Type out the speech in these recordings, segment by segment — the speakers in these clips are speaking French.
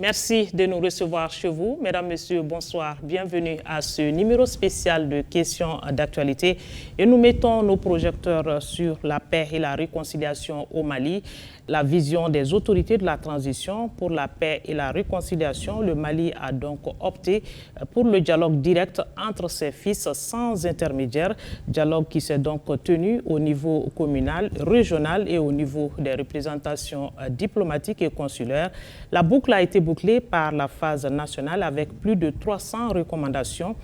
Merci de nous recevoir chez vous. Mesdames, Messieurs, bonsoir. Bienvenue à ce numéro spécial de questions d'actualité. Et nous mettons nos projecteurs sur la paix et la réconciliation au Mali. La vision des autorités de la transition pour la paix et la réconciliation. Le Mali a donc opté pour le dialogue direct entre ses fils sans intermédiaire. Dialogue qui s'est donc tenu au niveau communal, régional et au niveau des représentations diplomatiques et consulaires. La boucle a été bouclée par la phase nationale avec plus de 300 recommandations.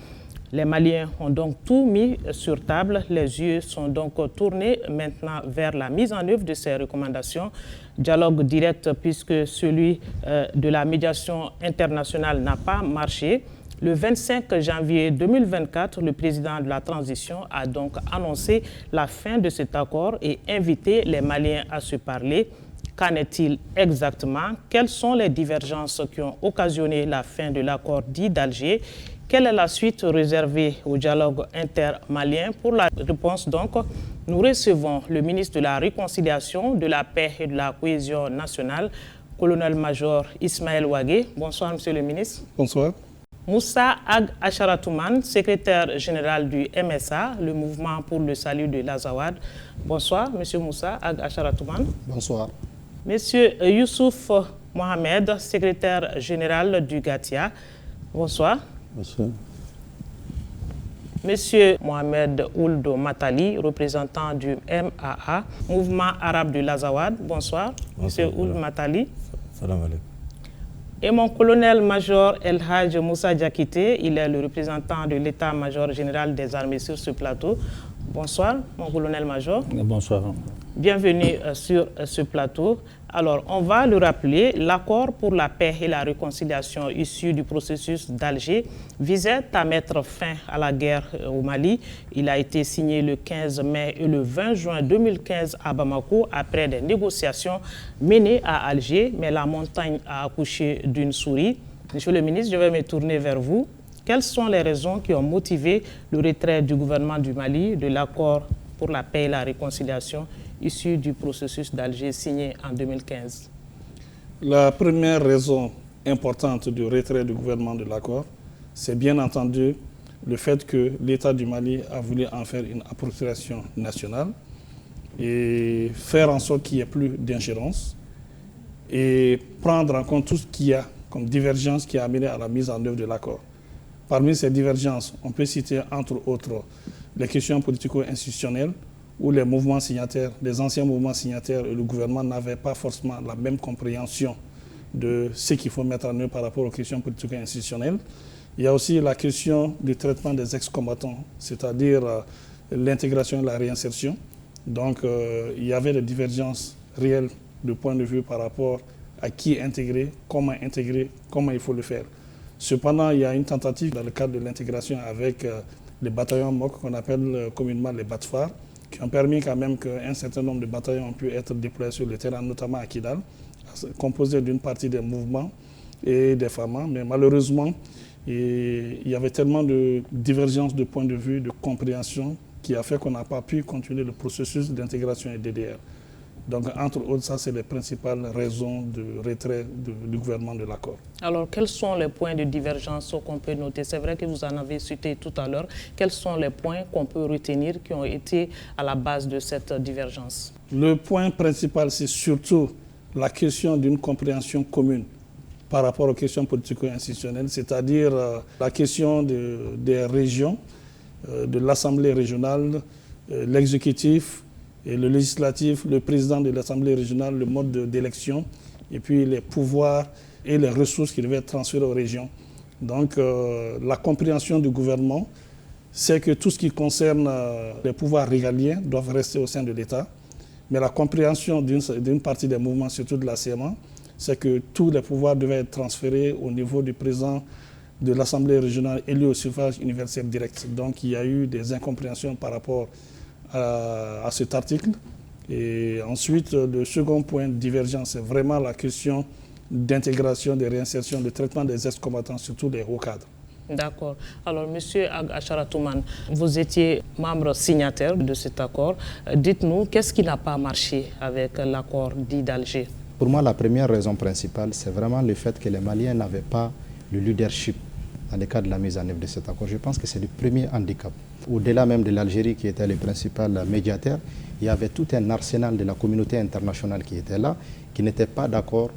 Les Maliens ont donc tout mis sur table. Les yeux sont donc tournés maintenant vers la mise en œuvre de ces recommandations. Dialogue direct puisque celui de la médiation internationale n'a pas marché. Le 25 janvier 2024, le président de la transition a donc annoncé la fin de cet accord et invité les Maliens à se parler. Qu'en est-il exactement? Quelles sont les divergences qui ont occasionné la fin de l'accord dit d'Alger? Quelle est la suite réservée au dialogue intermalien? Pour la réponse, donc, nous recevons le ministre de la Réconciliation, de la Paix et de la Cohésion nationale, colonel-major Ismaël Ouagué. Bonsoir, monsieur le ministre. Bonsoir. Moussa Ag Acharatouman, secrétaire général du MSA, le Mouvement pour le salut de l'Azawad. Bonsoir, monsieur Moussa Ag Acharatouman. Bonsoir. Monsieur Youssouf Mohamed, secrétaire général du GATIA. Bonsoir. Bonsoir. Monsieur Mohamed Ould Matali, représentant du MAA, Mouvement arabe de l'Azawad. Bonsoir. Monsieur Ould Matali. Salam alaikum. Et mon colonel-major El Hadj Moussa Diakité, il est le représentant de l'état-major général des armées sur ce plateau. Bonsoir, mon colonel-major. Bonsoir. Bienvenue sur ce plateau. Alors, on va le rappeler, l'accord pour la paix et la réconciliation issu du processus d'Alger visait à mettre fin à la guerre au Mali. Il a été signé le 15 mai et le 20 juin 2015 à Bamako après des négociations menées à Alger, mais la montagne a accouché d'une souris. Monsieur le ministre, je vais me tourner vers vous. Quelles sont les raisons qui ont motivé le retrait du gouvernement du Mali de l'accord pour la paix et la réconciliation issu du processus d'Alger signé en 2015? La première raison importante du retrait du gouvernement de l'accord, c'est bien entendu le fait que l'État du Mali a voulu en faire une appropriation nationale et faire en sorte qu'il n'y ait plus d'ingérence et prendre en compte tout ce qu'il y a comme divergence qui a amené à la mise en œuvre de l'accord. Parmi ces divergences, on peut citer entre autres les questions politico-institutionnelles où les mouvements signataires, les anciens mouvements signataires et le gouvernement n'avaient pas forcément la même compréhension de ce qu'il faut mettre en œuvre par rapport aux questions politico-institutionnelles. Il y a aussi la question du traitement des ex-combattants, c'est-à-dire l'intégration et la réinsertion. Donc, il y avait des divergences réelles de point de vue par rapport à qui intégrer, comment il faut le faire. Cependant, il y a une tentative dans le cadre de l'intégration avec les bataillons MOC qu'on appelle communément les BATFAR, qui ont permis quand même qu'un certain nombre de bataillons ont pu être déployés sur le terrain, notamment à Kidal, composés d'une partie des mouvements et des FAMA. Mais malheureusement, il y avait tellement de divergences de point de vue, de compréhension, qui a fait qu'on n'a pas pu continuer le processus d'intégration et DDR. Donc, entre autres, ça, c'est les principales raisons de retrait du gouvernement de l'accord. Alors, quels sont les points de divergence qu'on peut noter? C'est vrai que vous en avez cité tout à l'heure. Quels sont les points qu'on peut retenir qui ont été à la base de cette divergence? Le point principal, c'est surtout la question d'une compréhension commune par rapport aux questions politico-institutionnelles, c'est-à-dire la question des régions, de l'Assemblée régionale, l'exécutif, et le législatif, le président de l'Assemblée régionale, le mode d'élection, et puis les pouvoirs et les ressources qui devaient être transférées aux régions. Donc la compréhension du gouvernement, c'est que tout ce qui concerne les pouvoirs régaliens doivent rester au sein de l'État. Mais la compréhension d'une partie des mouvements, surtout de la CMA, c'est que tous les pouvoirs devaient être transférés au niveau du président de l'Assemblée régionale élu au suffrage universel direct. Donc il y a eu des incompréhensions par rapport à cet article. Et ensuite, le second point de divergence, c'est vraiment la question d'intégration, de réinsertion, de traitement des ex-combattants, surtout des hauts cadres. D'accord. Alors, Monsieur Ag Acharatouman, vous étiez membre signataire de cet accord. Dites-nous, qu'est-ce qui n'a pas marché avec l'accord dit d'Alger? Pour moi, la première raison principale, c'est vraiment le fait que les Maliens n'avaient pas le leadership dans le cadre de la mise en œuvre de cet accord. Je pense que c'est le premier handicap. Au-delà même de l'Algérie qui était le principal médiateur, il y avait tout un arsenal de la communauté internationale qui était là, qui n'était pas d'accord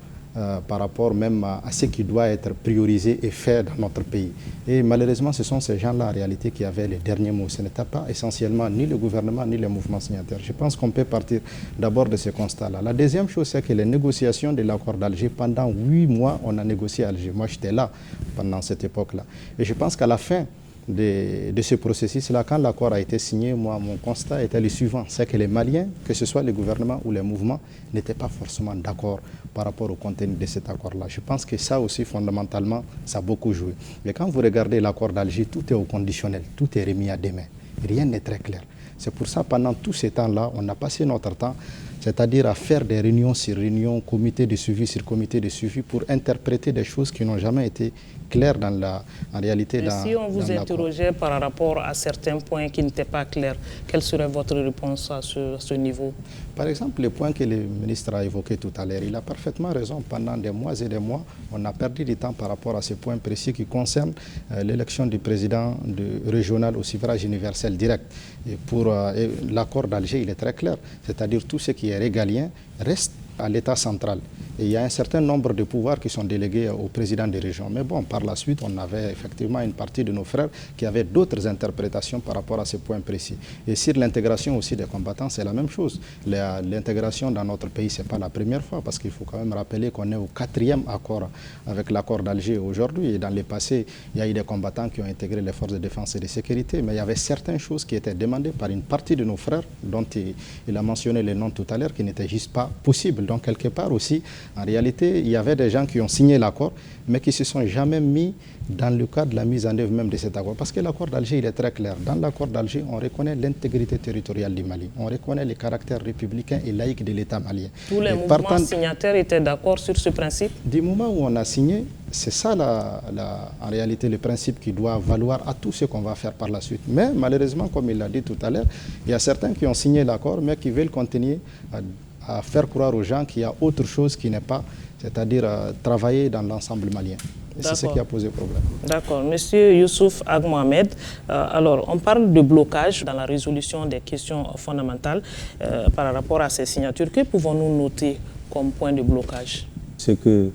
par rapport même à ce qui doit être priorisé et fait dans notre pays. Et malheureusement, ce sont ces gens-là en réalité qui avaient les derniers mots. Ce n'était pas essentiellement ni le gouvernement ni les mouvements signataires. Je pense qu'on peut partir d'abord de ce constat-là. La deuxième chose, c'est que les négociations de l'accord d'Alger, pendant 8 mois, on a négocié à Alger. Moi, j'étais là pendant cette époque-là. Et je pense qu'à la fin de ce processus-là, quand l'accord a été signé, moi, mon constat était le suivant, c'est que les Maliens, que ce soit le gouvernement ou les mouvements, n'étaient pas forcément d'accord par rapport au contenu de cet accord-là. Je pense que ça aussi, fondamentalement, ça a beaucoup joué. Mais quand vous regardez l'accord d'Alger, tout est au conditionnel, tout est remis à demain. Rien n'est très clair. C'est pour ça, pendant tout ce temps-là, on a passé notre temps, c'est-à-dire à faire des réunions sur réunions, comité de suivi sur comité de suivi, pour interpréter des choses qui n'ont jamais été claires en réalité. Si on vous interrogeait par rapport à certains points qui n'étaient pas clairs, quelle serait votre réponse à ce niveau? Par exemple, le point que le ministre a évoqué tout à l'heure, il a parfaitement raison. Pendant des mois et des mois, on a perdu du temps par rapport à ce point précis qui concerne l'élection du président régional au suffrage universel direct. Et pour l'accord d'Alger, il est très clair. C'est-à-dire tout ce qui est régalien reste à l'État central. Et il y a un certain nombre de pouvoirs qui sont délégués au président des régions. Mais bon, par la suite, on avait effectivement une partie de nos frères qui avaient d'autres interprétations par rapport à ce point précis. Et sur l'intégration aussi des combattants, c'est la même chose. L'intégration dans notre pays, ce n'est pas la première fois, parce qu'il faut quand même rappeler qu'on est au 4e accord avec l'accord d'Alger aujourd'hui. Et dans le passé, il y a eu des combattants qui ont intégré les forces de défense et de sécurité. Mais il y avait certaines choses qui étaient demandées par une partie de nos frères, dont il a mentionné les noms tout à l'heure, qui n'étaient juste pas possibles. Donc, quelque part aussi, en réalité, il y avait des gens qui ont signé l'accord, mais qui ne se sont jamais mis dans le cadre de la mise en œuvre même de cet accord. Parce que l'accord d'Alger, il est très clair. Dans l'accord d'Alger, on reconnaît l'intégrité territoriale du Mali. On reconnaît le caractère républicain et laïque de l'État malien. Tous les mouvements signataires étaient d'accord sur ce principe? Du moment où on a signé, c'est ça en réalité le principe qui doit valoir à tout ce qu'on va faire par la suite. Mais malheureusement, comme il l'a dit tout à l'heure, il y a certains qui ont signé l'accord, mais qui veulent continuer à faire croire aux gens qu'il y a autre chose qui n'est pas, c'est-à-dire travailler dans l'ensemble malien. C'est ce qui a posé problème. D'accord. Monsieur Youssouf Ag Mohamed, alors on parle de blocage dans la résolution des questions fondamentales par rapport à ces signatures. Que pouvons-nous noter comme point de blocage? C'est que,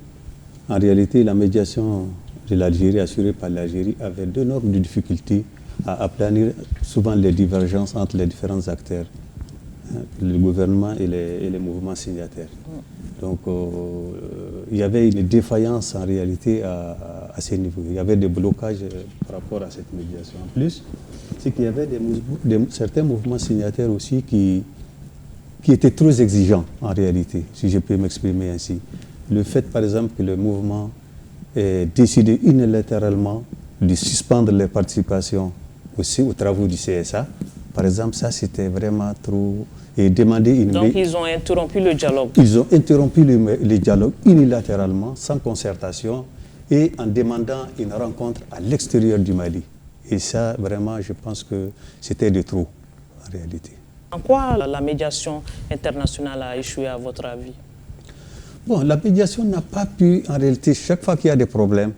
en réalité, la médiation de l'Algérie assurée par l'Algérie avait d'énormes difficultés à aplanir souvent les divergences entre les différents acteurs, le gouvernement et les mouvements signataires. Donc, il y avait une défaillance en réalité à ce niveau. Il y avait des blocages par rapport à cette médiation. En plus, c'est qu'il y avait certains mouvements signataires aussi qui étaient trop exigeants en réalité, si je peux m'exprimer ainsi. Le fait, par exemple, que le mouvement ait décidé unilatéralement de suspendre les participations aussi aux travaux du CSA, par exemple, ça c'était vraiment trop... Et demander une... Donc ils ont interrompu le dialogue. Ils ont interrompu le dialogue unilatéralement, sans concertation, et en demandant une rencontre à l'extérieur du Mali. Et ça, vraiment, je pense que c'était de trop, en réalité. En quoi la médiation internationale a échoué, à votre avis? Bon, la médiation n'a pas pu, en réalité, chaque fois qu'il y a des problèmes,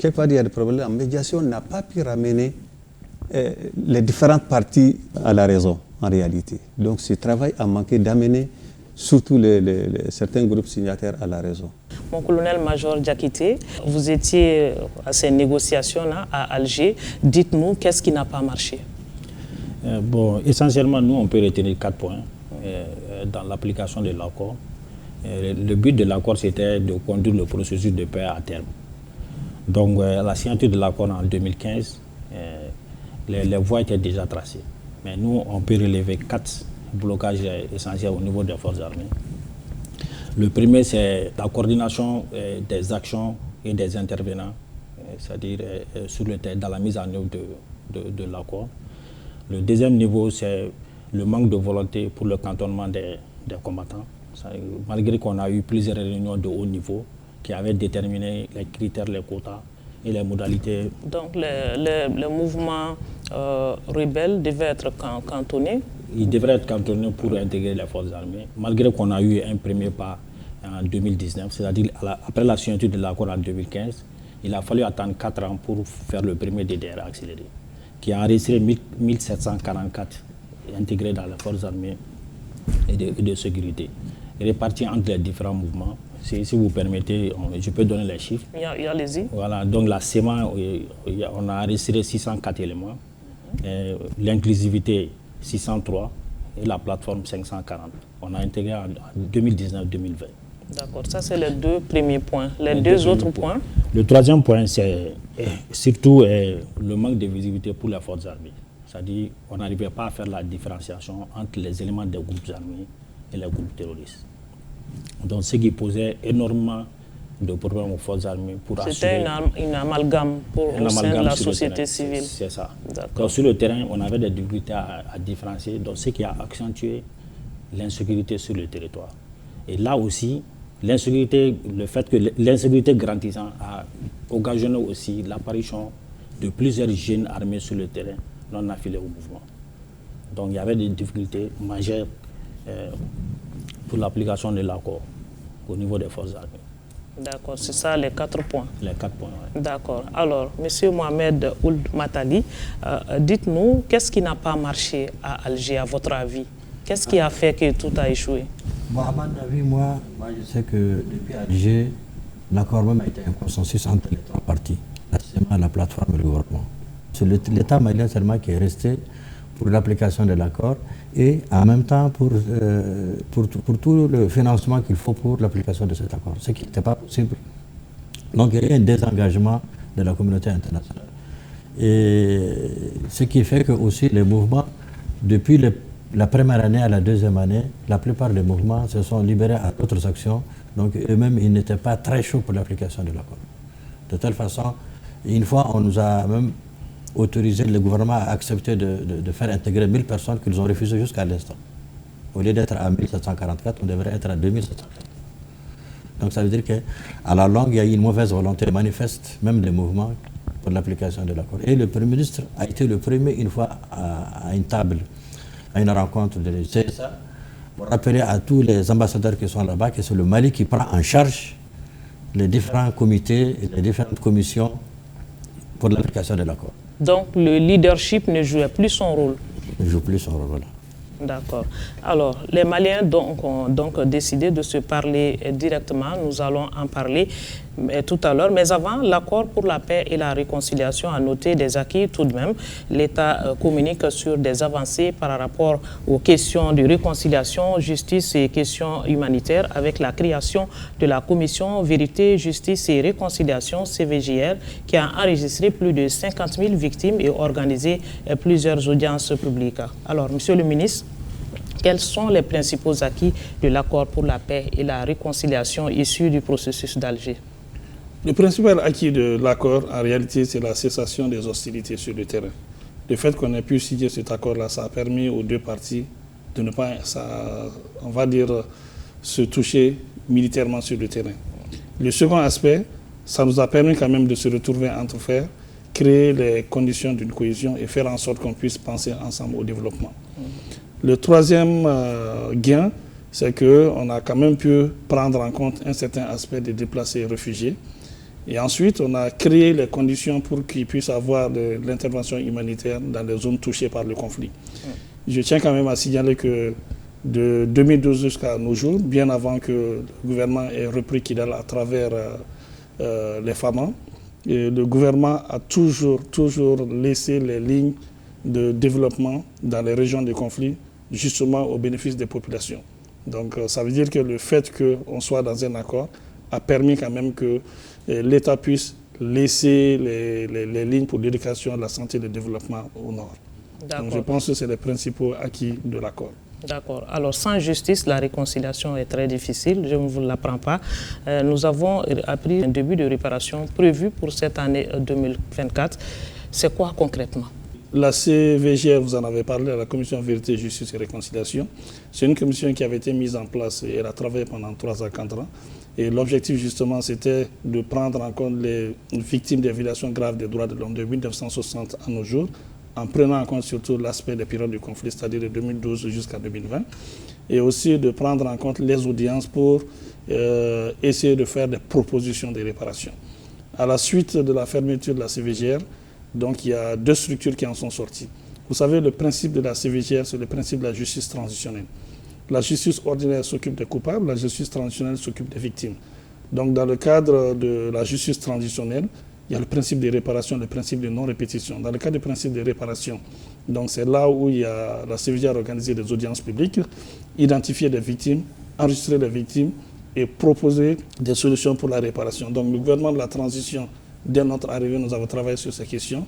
la médiation n'a pas pu ramener les différentes parties à la raison, en réalité. Donc ce travail a manqué d'amener surtout certains groupes signataires à la raison. Mon colonel-major Diakité, vous étiez à ces négociations-là à Alger. Dites-nous, qu'est-ce qui n'a pas marché? Bon, essentiellement, nous, on peut retenir 4 points dans l'application de l'accord. Le but de l'accord, c'était de conduire le processus de paix à terme. Donc, la signature de l'accord en 2015, les voies étaient déjà tracées. Mais nous, on peut relever 4 blocages essentiels au niveau des forces armées. Le premier, c'est la coordination des actions et des intervenants, c'est-à-dire sur le terrain, dans la mise en œuvre de l'accord. Le deuxième niveau, c'est le manque de volonté pour le cantonnement des combattants. Malgré qu'on a eu plusieurs réunions de haut niveau qui avaient déterminé les critères, les quotas et les modalités. Donc le mouvement rebelle devait être cantonné? Il devrait être cantonné pour intégrer les forces armées. Malgré qu'on a eu un premier pas en 2019, c'est-à-dire après la signature de l'accord en 2015, il a fallu attendre 4 ans pour faire le premier DDR accéléré, qui a enregistré 1744 intégrés dans les forces armées et de sécurité, répartis entre les différents mouvements. Si vous permettez, je peux donner les chiffres. Allez-y. Voilà, donc la CEMA, on a enregistré 604 éléments, l'inclusivité 603 et la plateforme 540. On a intégré en 2019-2020. D'accord, ça c'est les 2 premiers points. Les deux autres points. Le troisième point, c'est surtout le manque de visibilité pour les forces armées. C'est-à-dire qu'on n'arrivait pas à faire la différenciation entre les éléments des groupes armés et les groupes terroristes. Donc ce qui posait énormément de problèmes aux forces armées pour assurer... C'était une amalgame au sein de la société civile. C'est ça. Donc sur le terrain, on avait des difficultés à différencier, donc ce qui a accentué l'insécurité sur le territoire. Et là aussi, l'insécurité, le fait que l'insécurité grandissant a occasionné aussi l'apparition de plusieurs jeunes armés sur le terrain non affiliés au mouvement. Donc il y avait des difficultés majeures pour l'application de l'accord au niveau des forces armées. D'accord, c'est ça les 4 points. Les 4 points, oui. D'accord. Alors, M. Mohamed Ould Matali, dites-nous, qu'est-ce qui n'a pas marché à Alger, à votre avis? Qu'est-ce qui a fait que tout a échoué? Bon, à mon avis, moi je sais que depuis Alger, l'accord même a été un consensus entre les 3 parties, la CEMA, la plateforme et le gouvernement. C'est l'État malien seulement qui est resté pour l'application de l'accord et en même temps pour tout le financement qu'il faut pour l'application de cet accord, ce qui n'était pas possible. Donc il y a eu un désengagement de la communauté internationale. Et ce qui fait que aussi les mouvements, depuis la première année à la deuxième année, la plupart des mouvements se sont libérés à d'autres actions. Donc eux-mêmes, ils n'étaient pas très chauds pour l'application de l'accord. De telle façon, une fois, on nous a même autorisé, le gouvernement a accepté de faire intégrer 1000 personnes qu'ils ont refusé jusqu'à l'instant. Au lieu d'être à 1744, on devrait être à 2744. Donc ça veut dire qu'à la longue, il y a eu une mauvaise volonté manifeste, même des mouvements, pour l'application de l'accord. Et le Premier ministre a été le premier, une fois, à une table, à une rencontre de CSA, pour rappeler à tous les ambassadeurs qui sont là-bas que c'est le Mali qui prend en charge les différents comités et les différentes commissions pour l'application de l'accord. Donc le leadership ne jouait plus son rôle. Ne joue plus son rôle, voilà. D'accord. Alors, les Maliens ont donc décidé de se parler directement. Nous allons en parler tout à l'heure. Mais avant, l'accord pour la paix et la réconciliation a noté des acquis tout de même. L'État communique sur des avancées par rapport aux questions de réconciliation, justice et questions humanitaires avec la création de la commission Vérité, Justice et Réconciliation, CVJR, qui a enregistré plus de 50 000 victimes et organisé plusieurs audiences publiques. Alors, Monsieur le ministre, quels sont les principaux acquis de l'accord pour la paix et la réconciliation issus du processus d'Alger? Le principal acquis de l'accord, en réalité, c'est la cessation des hostilités sur le terrain. Le fait qu'on ait pu signer cet accord-là, ça a permis aux 2 parties de ne pas, on va dire, se toucher militairement sur le terrain. Le second aspect, ça nous a permis quand même de se retrouver entre frères, créer les conditions d'une cohésion et faire en sorte qu'on puisse penser ensemble au développement. Le troisième gain, c'est qu'on a quand même pu prendre en compte un certain aspect des déplacés et réfugiés. Et ensuite, on a créé les conditions pour qu'ils puissent avoir de l'intervention humanitaire dans les zones touchées par le conflit. Je tiens quand même à signaler que de 2012 jusqu'à nos jours, bien avant que le gouvernement ait repris Kidal à travers les FAMA, le gouvernement a toujours laissé les lignes de développement dans les régions de conflit, justement au bénéfice des populations. Donc ça veut dire que le fait qu'on soit dans un accord a permis quand même que l'État puisse laisser les lignes pour l'éducation, la santé et le développement au nord. Donc je pense que c'est les principaux acquis de l'accord. D'accord. Alors, sans justice, la réconciliation est très difficile, je ne vous l'apprends pas. Nous avons appris un début de réparation prévu pour cette année 2024. C'est quoi concrètement? La CVGR, vous en avez parlé, la Commission Vérité, Justice et Réconciliation. C'est une commission qui avait été mise en place et elle a travaillé pendant 3 à 4 ans. Et l'objectif, justement, c'était de prendre en compte les victimes des violations graves des droits de l'homme de 1960 à nos jours, en prenant en compte surtout l'aspect des périodes de conflit, c'est-à-dire de 2012 jusqu'à 2020, et aussi de prendre en compte les audiences pour essayer de faire des propositions de réparation. À la suite de la fermeture de la CVGR, donc il y a 2 structures qui en sont sorties. Vous savez, le principe de la CVGR, c'est le principe de la justice transitionnelle. La justice ordinaire s'occupe des coupables, la justice transitionnelle s'occupe des victimes. Donc dans le cadre de la justice transitionnelle, il y a le principe de réparation, le principe de non-répétition. Dans le cas du principe de réparation, donc c'est là où il y a la CVGR organisé des audiences publiques, identifier des victimes, enregistrer les victimes et proposer des solutions pour la réparation. Donc le gouvernement de la transition, dès notre arrivée, nous avons travaillé sur ces questions.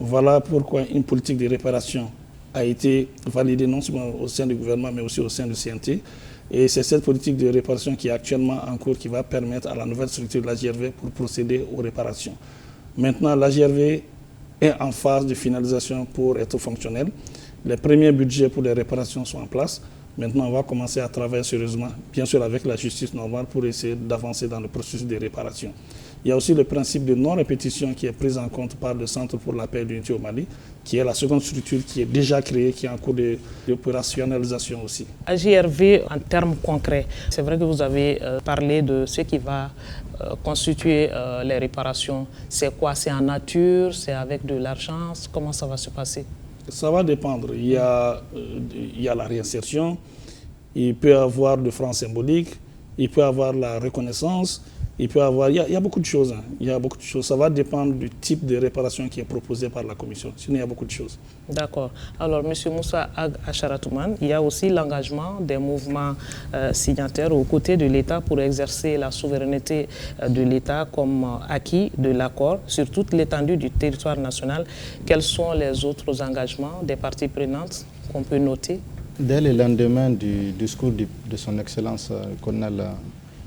Voilà pourquoi une politique de réparation a été validée non seulement au sein du gouvernement, mais aussi au sein du CNT. Et c'est cette politique de réparation qui est actuellement en cours qui va permettre à la nouvelle structure de la GRV pour procéder aux réparations. Maintenant, la GRV est en phase de finalisation pour être fonctionnelle. Les premiers budgets pour les réparations sont en place. Maintenant, on va commencer à travailler sérieusement, bien sûr avec la justice normale, pour essayer d'avancer dans le processus de réparation. Il y a aussi le principe de non-répétition qui est pris en compte par le Centre pour la paix et l'unité au Mali, qui est la seconde structure qui est déjà créée, qui est en cours d'opérationnalisation aussi. À GRV, en termes concrets, c'est vrai que vous avez parlé de ce qui va constituer les réparations. C'est quoi? C'est en nature? C'est avec de l'argent? Comment ça va se passer? Ça va dépendre. Il y a la réinsertion, il peut y avoir le franc symbolique, il peut y avoir la reconnaissance, il peut y avoir... Il y a beaucoup de choses. Il y a beaucoup de choses. Ça va dépendre du type de réparation qui est proposé par la commission. Sinon, il y a beaucoup de choses. D'accord. Alors, M. Moussa Acharatouman, il y a aussi l'engagement des mouvements signataires aux côtés de l'État pour exercer la souveraineté de l'État comme acquis de l'accord sur toute l'étendue du territoire national. Quels sont les autres engagements des parties prenantes qu'on peut noter? Dès le lendemain du discours de son Excellence le colonel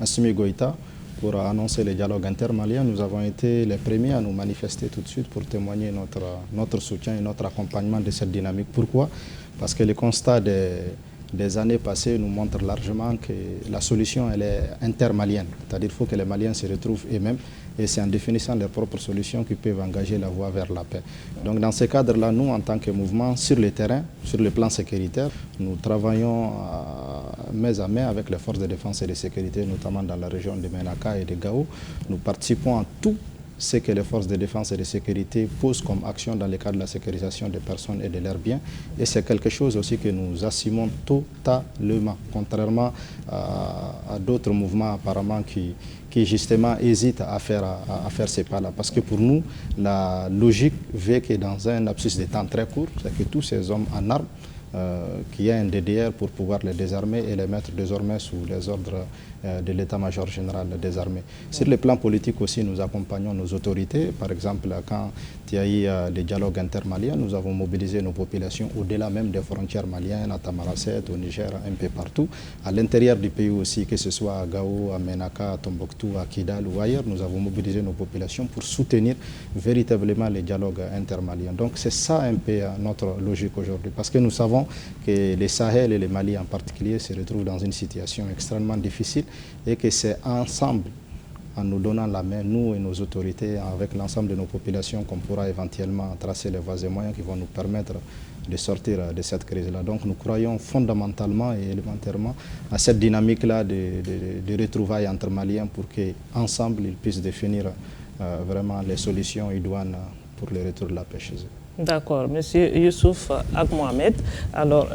Assimi Goïta, pour annoncer le dialogue intermalien, nous avons été les premiers à nous manifester tout de suite pour témoigner notre soutien et notre accompagnement de cette dynamique. Pourquoi? Parce que le constat des années passées nous montre largement que la solution elle est intermalienne. C'est-à-dire qu'il faut que les Maliens se retrouvent eux-mêmes et c'est en définissant leurs propres solutions qu'ils peuvent engager la voie vers la paix. Donc dans ce cadre-là, nous, en tant que mouvement, sur le terrain, sur le plan sécuritaire, nous travaillons main à main avec les forces de défense et de sécurité, notamment dans la région de Menaka et de Gao. Nous participons à tout ce que les forces de défense et de sécurité posent comme action dans le cadre de la sécurisation des personnes et de leurs biens. Et c'est quelque chose aussi que nous assumons totalement, contrairement à d'autres mouvements apparemment qui justement hésitent à faire ces pas-là. Parce que pour nous, la logique veut que dans un laps de temps très court, c'est que tous ces hommes en armes, qu'il y ait un DDR pour pouvoir les désarmer et les mettre désormais sous les ordres de l'état-major général des armées. Sur le plan politique aussi, nous accompagnons nos autorités. Par exemple, quand il y a eu des dialogues intermaliens, nous avons mobilisé nos populations au-delà même des frontières maliennes, à Tamaracet, au Niger, un peu partout. À l'intérieur du pays aussi, que ce soit à Gao, à Menaka, à Tombouctou, à Kidal ou ailleurs, nous avons mobilisé nos populations pour soutenir véritablement les dialogues intermaliens. Donc c'est ça un peu notre logique aujourd'hui. Parce que nous savons que les Sahel et les Mali en particulier se retrouvent dans une situation extrêmement difficile et que c'est ensemble, en nous donnant la main, nous et nos autorités, avec l'ensemble de nos populations, qu'on pourra éventuellement tracer les voies et moyens qui vont nous permettre de sortir de cette crise-là. Donc nous croyons fondamentalement et élémentairement à cette dynamique-là de retrouvailles entre Maliens pour qu'ensemble ils puissent définir vraiment les solutions idoines pour le retour de la paix chez eux. D'accord. Monsieur Youssouf Agmohamed, alors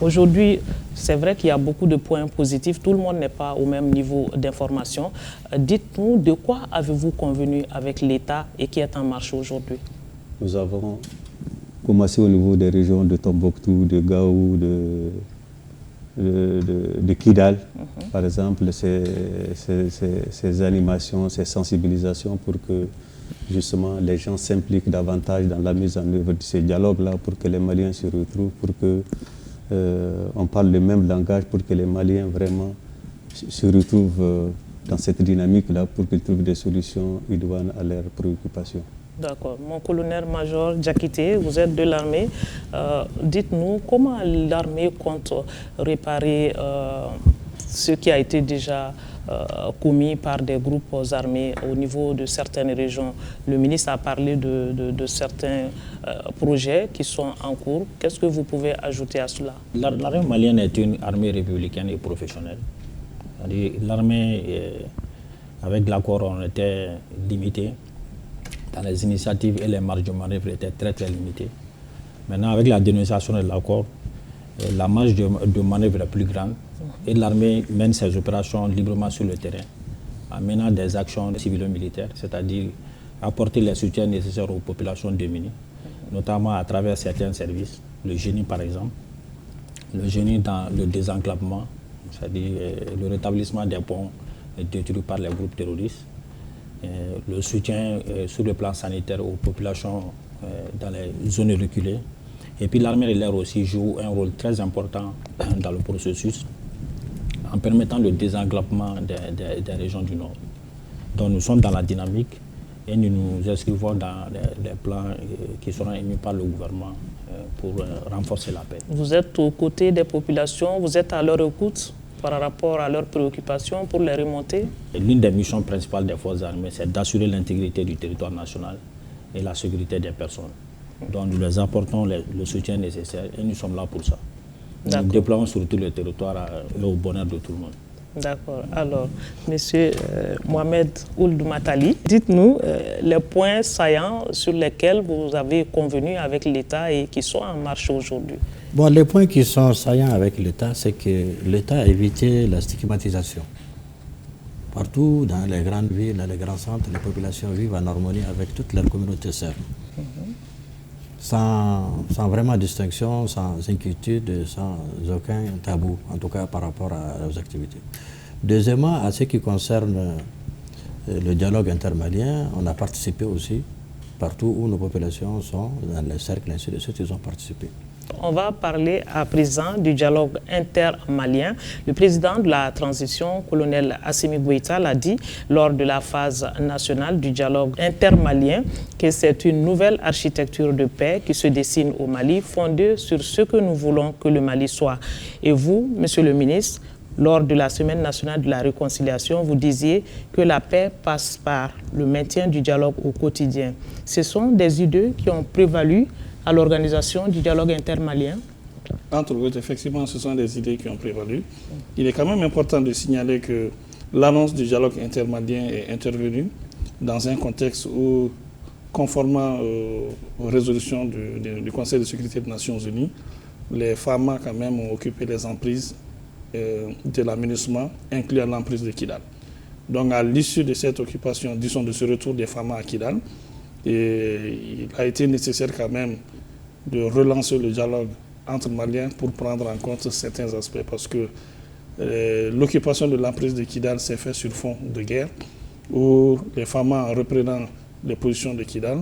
aujourd'hui, c'est vrai qu'il y a beaucoup de points positifs. Tout le monde n'est pas au même niveau d'information. Dites-nous, de quoi avez-vous convenu avec l'État et qui est en marche aujourd'hui? Nous avons commencé au niveau des régions de Tombouctou, de Gao, de Kidal, par exemple, ces animations, ces sensibilisations pour que justement les gens s'impliquent davantage dans la mise en œuvre de ces dialogues-là, pour que les Maliens se retrouvent, pour que on parle le même langage, pour que les Maliens vraiment se retrouvent dans cette dynamique-là, pour qu'ils trouvent des solutions idoines à leurs préoccupations. D'accord. Mon colonel-major Diakité, vous êtes de l'armée. Dites-nous comment l'armée compte réparer ce qui a été déjà commis par des groupes armés au niveau de certaines régions. Le ministre a parlé de certains projets qui sont en cours. Qu'est-ce que vous pouvez ajouter à cela? L'armée malienne est une armée républicaine et professionnelle. L'armée, avec l'accord, on était limité. Dans les initiatives et les marges de manœuvre étaient très très limitées. Maintenant, avec la dénonciation de l'accord, la marge de manœuvre est plus grande et l'armée mène ses opérations librement sur le terrain, en menant des actions civilo-militaires, c'est-à-dire apporter les soutiens nécessaires aux populations démunies, notamment à travers certains services, le génie par exemple, le génie dans le désenclavement, c'est-à-dire le rétablissement des ponts détruits par les groupes terroristes, le soutien sur le plan sanitaire aux populations dans les zones reculées. Et puis l'armée de l'air aussi joue un rôle très important dans le processus en permettant le désenclavement des régions du Nord. Donc nous sommes dans la dynamique et nous nous inscrivons dans les plans qui seront émis par le gouvernement pour renforcer la paix. Vous êtes aux côtés des populations, vous êtes à leur écoute par rapport à leurs préoccupations pour les remonter? L'une des missions principales des forces armées, c'est d'assurer l'intégrité du territoire national et la sécurité des personnes. Donc nous leur apportons le soutien nécessaire et nous sommes là pour ça. Nous nous déployons sur tout le territoire et au bonheur de tout le monde. D'accord. Alors, Monsieur Mohamed Ould Matali, dites-nous les points saillants sur lesquels vous avez convenu avec l'État et qui sont en marche aujourd'hui. Bon, les points qui sont saillants avec l'État, c'est que l'État a évité la stigmatisation. Partout, dans les grandes villes, dans les grands centres, les populations vivent en harmonie avec toutes leurs communautés sœurs. Sans vraiment distinction, sans inquiétude, sans aucun tabou, en tout cas par rapport aux activités. Deuxièmement, à ce qui concerne le dialogue intermalien, on a participé aussi partout où nos populations sont, dans les cercles, ainsi de suite, ils ont participé. On va parler à présent du dialogue intermalien. Le président de la transition, colonel Assimi Goïta, l'a dit lors de la phase nationale du dialogue intermalien que c'est une nouvelle architecture de paix qui se dessine au Mali, fondée sur ce que nous voulons que le Mali soit. Et vous, monsieur le ministre, lors de la Semaine nationale de la réconciliation, vous disiez que la paix passe par le maintien du dialogue au quotidien. Ce sont des idées qui ont prévalu à l'organisation du dialogue intermalien? Entre autres, effectivement, ce sont des idées qui ont prévalu. Il est quand même important de signaler que l'annonce du dialogue intermalien est intervenue dans un contexte où, conformément aux résolutions du Conseil de sécurité des Nations Unies, les FAMA quand même ont occupé les emprises de l'aménagement, incluant l'emprise de Kidal. Donc à l'issue de cette occupation, disons de ce retour des FAMA à Kidal, il a été nécessaire quand même de relancer le dialogue entre Maliens pour prendre en compte certains aspects, parce que l'occupation de l'emprise de Kidal s'est faite sur fond de guerre, où les FAMA, en reprenant les positions de Kidal,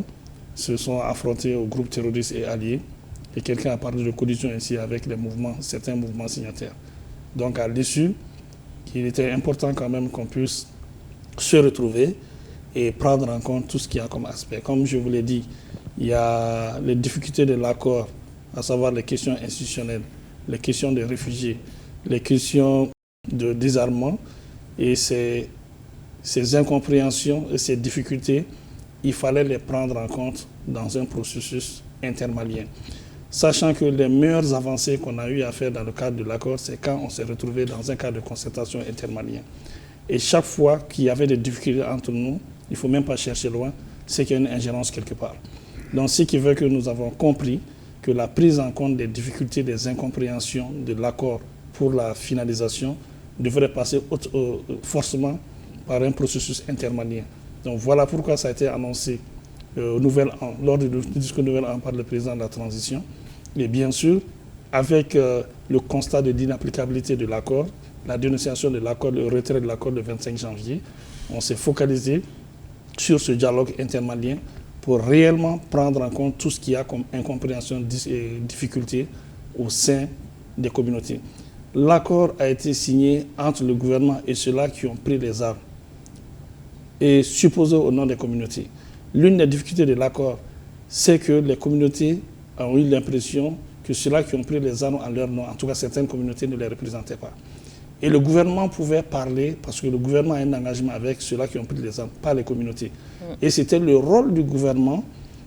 se sont affrontés aux groupes terroristes et alliés, et quelqu'un a parlé de collision ici avec certains mouvements signataires. Donc à l'issue, il était important quand même qu'on puisse se retrouver et prendre en compte tout ce qu'il y a comme aspect. Comme je vous l'ai dit, il y a les difficultés de l'accord, à savoir les questions institutionnelles, les questions des réfugiés, les questions de désarmement, et ces incompréhensions et ces difficultés, il fallait les prendre en compte dans un processus intermalien. Sachant que les meilleures avancées qu'on a eu à faire dans le cadre de l'accord, c'est quand on s'est retrouvé dans un cadre de concertation intermalien. Et chaque fois qu'il y avait des difficultés entre nous, il ne faut même pas chercher loin, c'est qu'il y a une ingérence quelque part. Donc, ce qui veut que nous avons compris que la prise en compte des difficultés, des incompréhensions de l'accord pour la finalisation devrait passer forcément par un processus intermalien. Donc, voilà pourquoi ça a été annoncé lors du discours Nouvel An par le président de la transition. Et bien sûr, avec le constat de l'inapplicabilité de l'accord, la dénonciation de l'accord, le retrait de l'accord le 25 janvier, on s'est focalisé sur ce dialogue intermalien pour réellement prendre en compte tout ce qu'il y a comme incompréhension et difficultés au sein des communautés. L'accord a été signé entre le gouvernement et ceux-là qui ont pris les armes et supposé au nom des communautés. L'une des difficultés de l'accord, c'est que les communautés ont eu l'impression que ceux-là qui ont pris les armes en leur nom, en tout cas certaines communautés, ne les représentaient pas. Et le gouvernement pouvait parler, parce que le gouvernement a un engagement avec ceux-là qui ont pris les armes, pas les communautés. Et c'était le rôle du gouvernement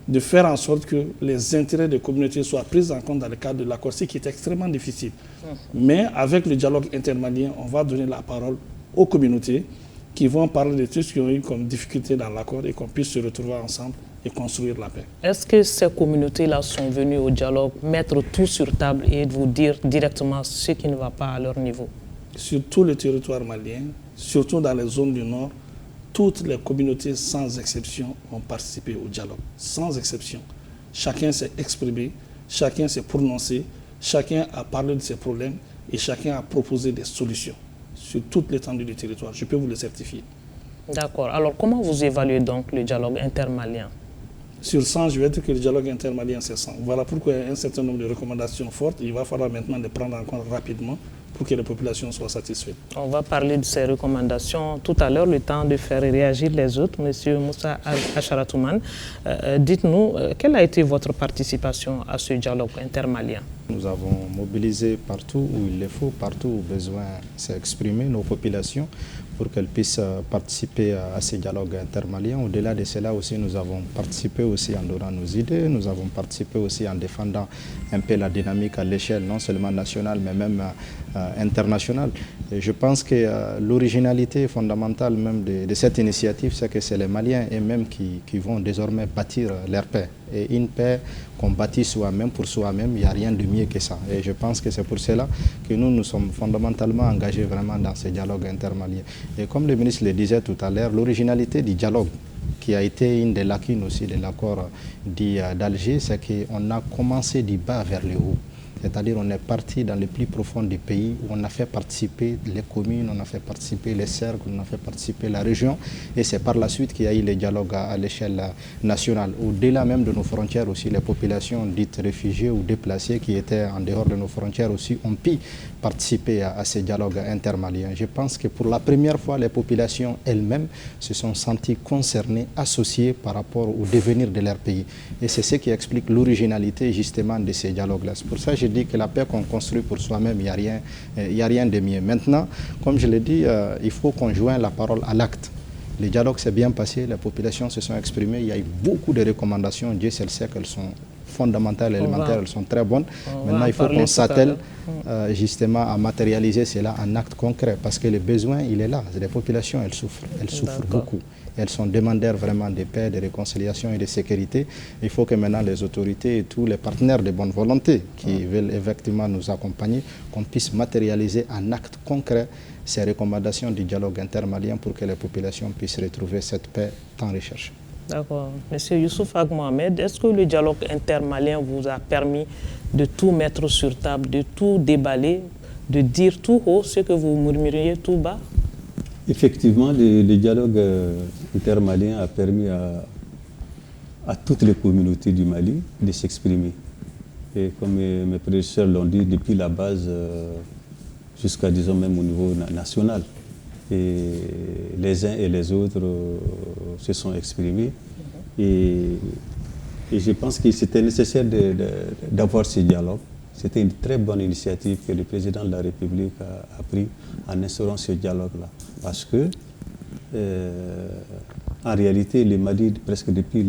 de faire en sorte que les intérêts des communautés soient pris en compte dans le cadre de l'accord, ce qui est extrêmement difficile. Mais avec le dialogue intermalien, on va donner la parole aux communautés qui vont parler de tout ce qui ont eu comme difficulté dans l'accord et qu'on puisse se retrouver ensemble et construire la paix. Est-ce que ces communautés-là sont venues au dialogue mettre tout sur table et vous dire directement ce qui ne va pas à leur niveau? Sur tout le territoire malien, surtout dans les zones du Nord, toutes les communautés, sans exception, ont participé au dialogue. Sans exception. Chacun s'est exprimé, chacun s'est prononcé, chacun a parlé de ses problèmes et chacun a proposé des solutions sur toute l'étendue du territoire. Je peux vous le certifier. D'accord. Alors, comment vous évaluez donc le dialogue intermalien? Sur 100, je vais dire que le dialogue intermalien, c'est 100. Voilà pourquoi il y a un certain nombre de recommandations fortes. Il va falloir maintenant les prendre en compte rapidement pour que les populations soient satisfaites. On va parler de ces recommandations tout à l'heure, le temps de faire réagir les autres. Monsieur Moussa Acharatouman, dites-nous, quelle a été votre participation à ce dialogue intermalien? Nous avons mobilisé partout où il le faut, partout où besoin s'est exprimé, nos populations, pour qu'elles puissent participer à ces dialogues intermaliens. Au-delà de cela aussi, nous avons participé aussi en donnant nos idées, nous avons participé aussi en défendant un peu la dynamique à l'échelle non seulement nationale, mais même internationale. Et je pense que l'originalité fondamentale même de cette initiative, c'est que c'est les Maliens eux-mêmes qui vont désormais bâtir leur paix. Et une paix qu'on bâtit soi-même pour soi-même, il n'y a rien de mieux que ça. Et je pense que c'est pour cela que nous sommes fondamentalement engagés vraiment dans ce dialogue intermalien. Et comme le ministre le disait tout à l'heure, l'originalité du dialogue, qui a été une des lacunes aussi de l'accord d'Alger, c'est qu'on a commencé du bas vers le haut. C'est-à-dire on est parti dans le plus profond du pays où on a fait participer les communes, on a fait participer les cercles, on a fait participer la région. Et c'est par la suite qu'il y a eu le dialogue à l'échelle nationale. Au-delà même de nos frontières aussi, les populations dites réfugiées ou déplacées qui étaient en dehors de nos frontières aussi ont pu participer à ces dialogues intermaliens. Je pense que pour la première fois, les populations elles-mêmes se sont senties concernées, associées par rapport au devenir de leur pays. Et c'est ce qui explique l'originalité justement de ces dialogues-là. C'est pour ça que je dis que la paix qu'on construit pour soi-même, il n'y a rien de mieux. Maintenant, comme je l'ai dit, il faut qu'on joigne la parole à l'acte. Le dialogue s'est bien passé, les populations se sont exprimées, il y a eu beaucoup de recommandations, Dieu seul sait qu'elles sont fondamentales, élémentaires, elles sont très bonnes. Maintenant, il faut qu'on s'attelle justement à matérialiser cela en actes concrets, parce que le besoin, il est là. Les populations, elles souffrent beaucoup. Elles sont demandeurs vraiment de paix, de réconciliation et de sécurité. Il faut que maintenant les autorités et tous les partenaires de bonne volonté qui veulent effectivement nous accompagner, qu'on puisse matérialiser en actes concrets ces recommandations du dialogue intermalien pour que les populations puissent retrouver cette paix tant recherchée. D'accord. Monsieur Youssouf Ag Mohamed, est-ce que le dialogue intermalien vous a permis de tout mettre sur table, de tout déballer, de dire tout haut ce que vous murmuriez tout bas? Effectivement, le dialogue intermalien a permis à toutes les communautés du Mali de s'exprimer. Et comme mes prédécesseurs l'ont dit, depuis la base jusqu'à, disons, même au niveau national. Et les uns et les autres se sont exprimés. Et je pense que c'était nécessaire d'avoir ce dialogue. C'était une très bonne initiative que le président de la République a pris en instaurant ce dialogue-là. Parce que, en réalité, le Mali, presque depuis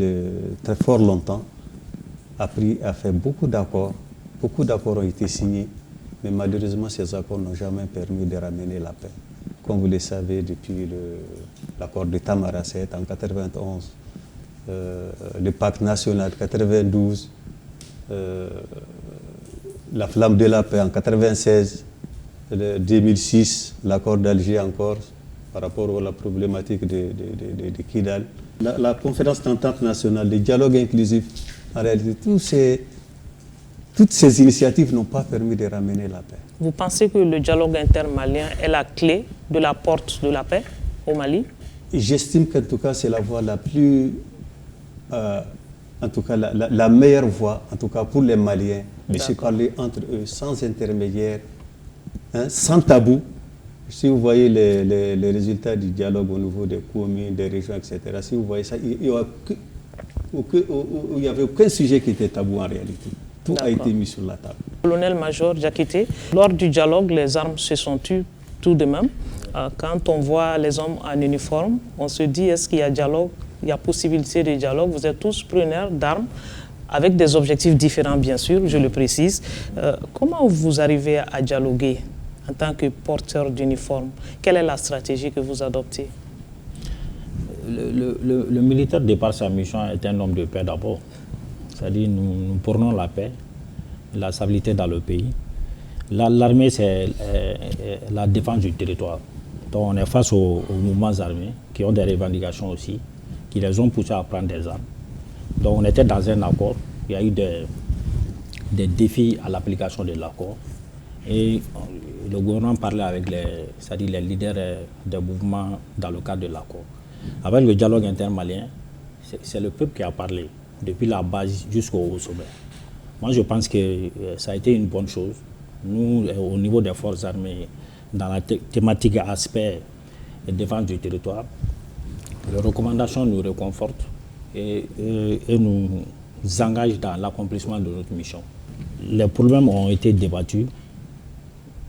très fort longtemps, a fait beaucoup d'accords. Beaucoup d'accords ont été signés, mais malheureusement, ces accords n'ont jamais permis de ramener la paix. Comme vous le savez, depuis l'accord de Tamaracet en 1991, le pacte national de 1992, la flamme de la paix en 1996, 2006, l'accord d'Alger encore, par rapport à la problématique de Kidal. La conférence d'entente nationale, le dialogue inclusif, en réalité, toutes ces initiatives n'ont pas permis de ramener la paix. Vous pensez que le dialogue intermalien est la clé de la porte de la paix au Mali? J'estime qu'en tout cas, c'est la voie la plus... en tout cas, la meilleure voie, en tout cas pour les Maliens, de se parler entre eux, sans intermédiaire, hein, sans tabou. Si vous voyez les résultats du dialogue au niveau des communes, des régions, etc., si vous voyez ça, il n'y avait aucun sujet qui était tabou en réalité. Tout a été mis sur la table. Colonel-major Diakité, lors du dialogue, les armes se sont tues tout de même. Quand on voit les hommes en uniforme, on se dit, est-ce qu'il y a dialogue? Il y a possibilité de dialogue. Vous êtes tous preneurs d'armes, avec des objectifs différents, bien sûr, je le précise. Comment vous arrivez à dialoguer en tant que porteur d'uniforme? Quelle est la stratégie que vous adoptez? Le militaire, de par sa mission, est un homme de paix d'abord. C'est-à-dire, nous prenons la paix, la stabilité dans le pays. L'armée, c'est la défense du territoire. Donc, on est face aux mouvements armés qui ont des revendications aussi, qui les ont poussés à prendre des armes. Donc, on était dans un accord. Il y a eu des défis à l'application de l'accord. Et le gouvernement parlait avec les leaders des mouvements dans le cadre de l'accord. Avec le dialogue intermalien, c'est le peuple qui a parlé, depuis la base jusqu'au sommet. Moi, je pense que ça a été une bonne chose. Nous, au niveau des forces armées, dans la thématique aspect de défense du territoire, les recommandations nous réconfortent et nous engagent dans l'accomplissement de notre mission. Les problèmes ont été débattus,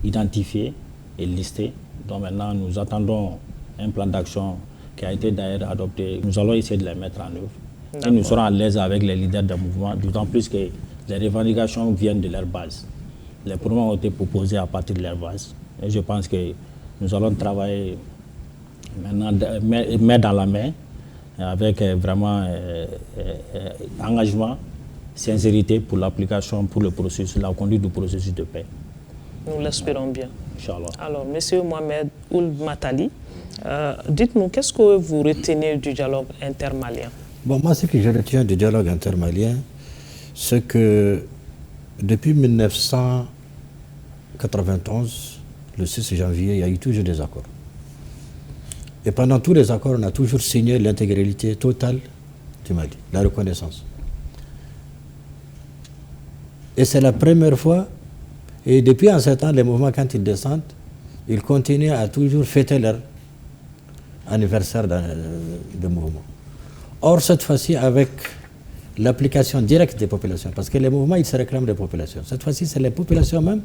identifiés et listés. Donc maintenant, nous attendons un plan d'action qui a été d'ailleurs adopté. Nous allons essayer de les mettre en œuvre. Et nous serons à l'aise avec les leaders des mouvements, d'autant plus que les revendications viennent de leur base. Les problèmes ont été proposés à partir de leur base. Et je pense que nous allons travailler maintenant main dans la main, avec vraiment engagement, sincérité pour l'application, pour le processus, la conduite du processus de paix. Nous l'espérons bien. Inch'Allah. Alors, M. Mohamed Ould Matali, dites-nous, qu'est-ce que vous retenez du dialogue intermalien? Bon, moi, ce que je retiens du dialogue intermalien, c'est que depuis 1991, le 6 janvier, il y a eu toujours des accords. Et pendant tous les accords, on a toujours signé l'intégralité totale du Mali, la reconnaissance. Et c'est la première fois, et depuis un certain temps, les mouvements, quand ils descendent, ils continuent à toujours fêter leur anniversaire de mouvement. Or, cette fois-ci, avec l'application directe des populations, parce que les mouvements, ils se réclament des populations. Cette fois-ci, c'est les populations même,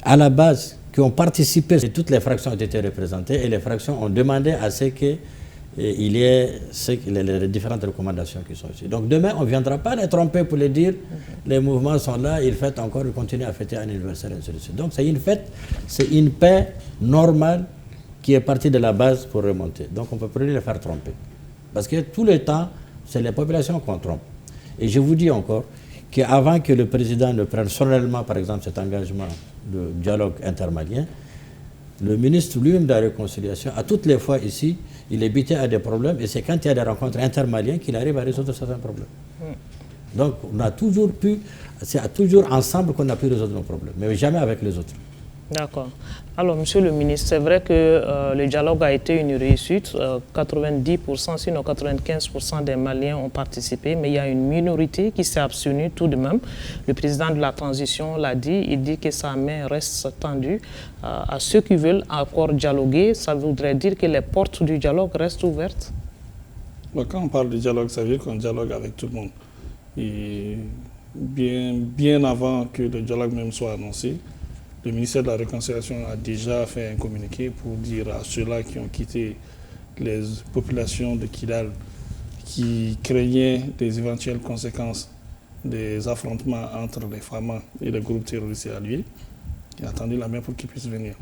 à la base, qui ont participé. Toutes les fractions ont été représentées et les fractions ont demandé à ce qu'il y ait les différentes recommandations qui sont ici. Donc demain, on ne viendra pas les tromper pour les dire, les mouvements sont là, ils fêtent encore, ils continuent à fêter un anniversaire, et ainsi de suite. Donc c'est une fête, c'est une paix normale qui est partie de la base pour remonter. Donc on ne peut plus les faire tromper. Parce que tout le temps, c'est les populations qu'on trompe. Et je vous dis encore qu'avant que le président ne prenne solennellement, par exemple, cet engagement de dialogue intermalien, le ministre lui-même de la réconciliation, à toutes les fois ici, il est buté à des problèmes et c'est quand il y a des rencontres intermaliennes qu'il arrive à résoudre certains problèmes. Donc on a toujours pu, c'est toujours ensemble qu'on a pu résoudre nos problèmes, mais jamais avec les autres. D'accord. Alors, Monsieur le ministre, c'est vrai que le dialogue a été une réussite. 90%, sinon 95% des Maliens ont participé, mais il y a une minorité qui s'est abstenue tout de même. Le président de la transition l'a dit, il dit que sa main reste tendue à ceux qui veulent encore dialoguer. Ça voudrait dire que les portes du dialogue restent ouvertes? Quand on parle de dialogue, ça veut dire qu'on dialogue avec tout le monde. Et bien avant que le dialogue même soit annoncé, le ministère de la Réconciliation a déjà fait un communiqué pour dire à ceux-là qui ont quitté les populations de Kidal, qui craignaient des éventuelles conséquences des affrontements entre les FAMA et les groupes terroristes alliés, qui a tendu la main pour qu'ils puissent venir.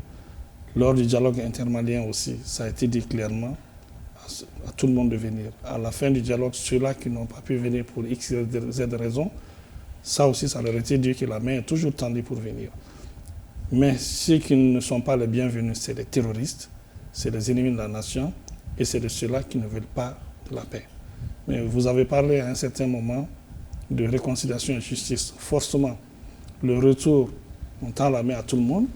Lors du dialogue intermalien aussi, ça a été dit clairement à tout le monde de venir. À la fin du dialogue, ceux-là qui n'ont pas pu venir pour X, Z raisons, ça aussi, ça leur a été dit que la main est toujours tendue pour venir. Mais ceux qui ne sont pas les bienvenus, c'est les terroristes, c'est les ennemis de la nation et c'est de ceux-là qui ne veulent pas de la paix. Mais vous avez parlé à un certain moment de réconciliation et justice. Forcément, le retour, on tend la main à tout le monde,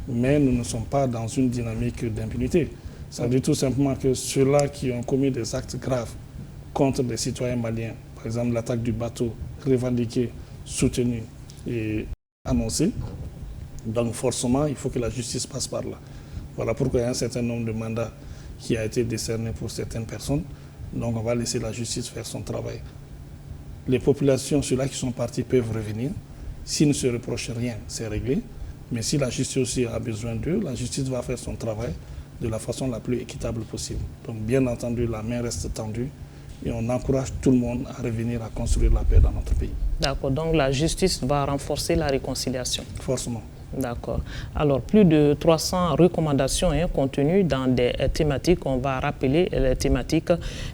mais nous ne sommes pas dans une dynamique d'impunité. Ça veut dire tout simplement que ceux-là qui ont commis des actes graves contre des citoyens maliens, par exemple l'attaque du bateau, revendiquée, soutenue et annoncée, donc forcément, il faut que la justice passe par là. Voilà pourquoi il y a un certain nombre de mandats qui a été décerné pour certaines personnes. Donc on va laisser la justice faire son travail. Les populations, ceux-là qui sont partis, peuvent revenir. S'ils ne se reprochent rien, c'est réglé. Mais si la justice aussi a besoin d'eux, la justice va faire son travail de la façon la plus équitable possible. Donc bien entendu, la main reste tendue et on encourage tout le monde à revenir à construire la paix dans notre pays. D'accord, donc la justice va renforcer la réconciliation. Forcément. D'accord. Alors, plus de 300 recommandations contenues dans des thématiques. On va rappeler les thématiques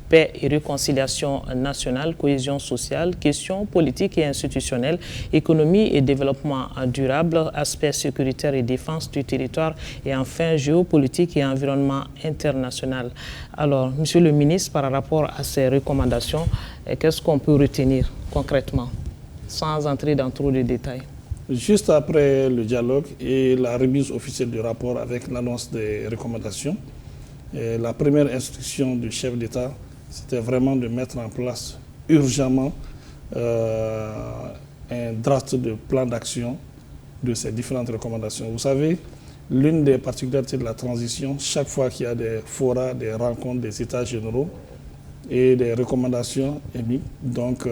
paix et réconciliation nationale, cohésion sociale, questions politiques et institutionnelles, économie et développement durable, aspects sécuritaires et défense du territoire et enfin géopolitique et environnement international. Alors, Monsieur le ministre, par rapport à ces recommandations, qu'est-ce qu'on peut retenir concrètement, sans entrer dans trop de détails? Juste après le dialogue et la remise officielle du rapport avec l'annonce des recommandations, la première instruction du chef d'État, c'était vraiment de mettre en place urgemment un draft de plan d'action de ces différentes recommandations. Vous savez, l'une des particularités de la transition, chaque fois qu'il y a des forats, des rencontres, des états généraux et des recommandations émises, donc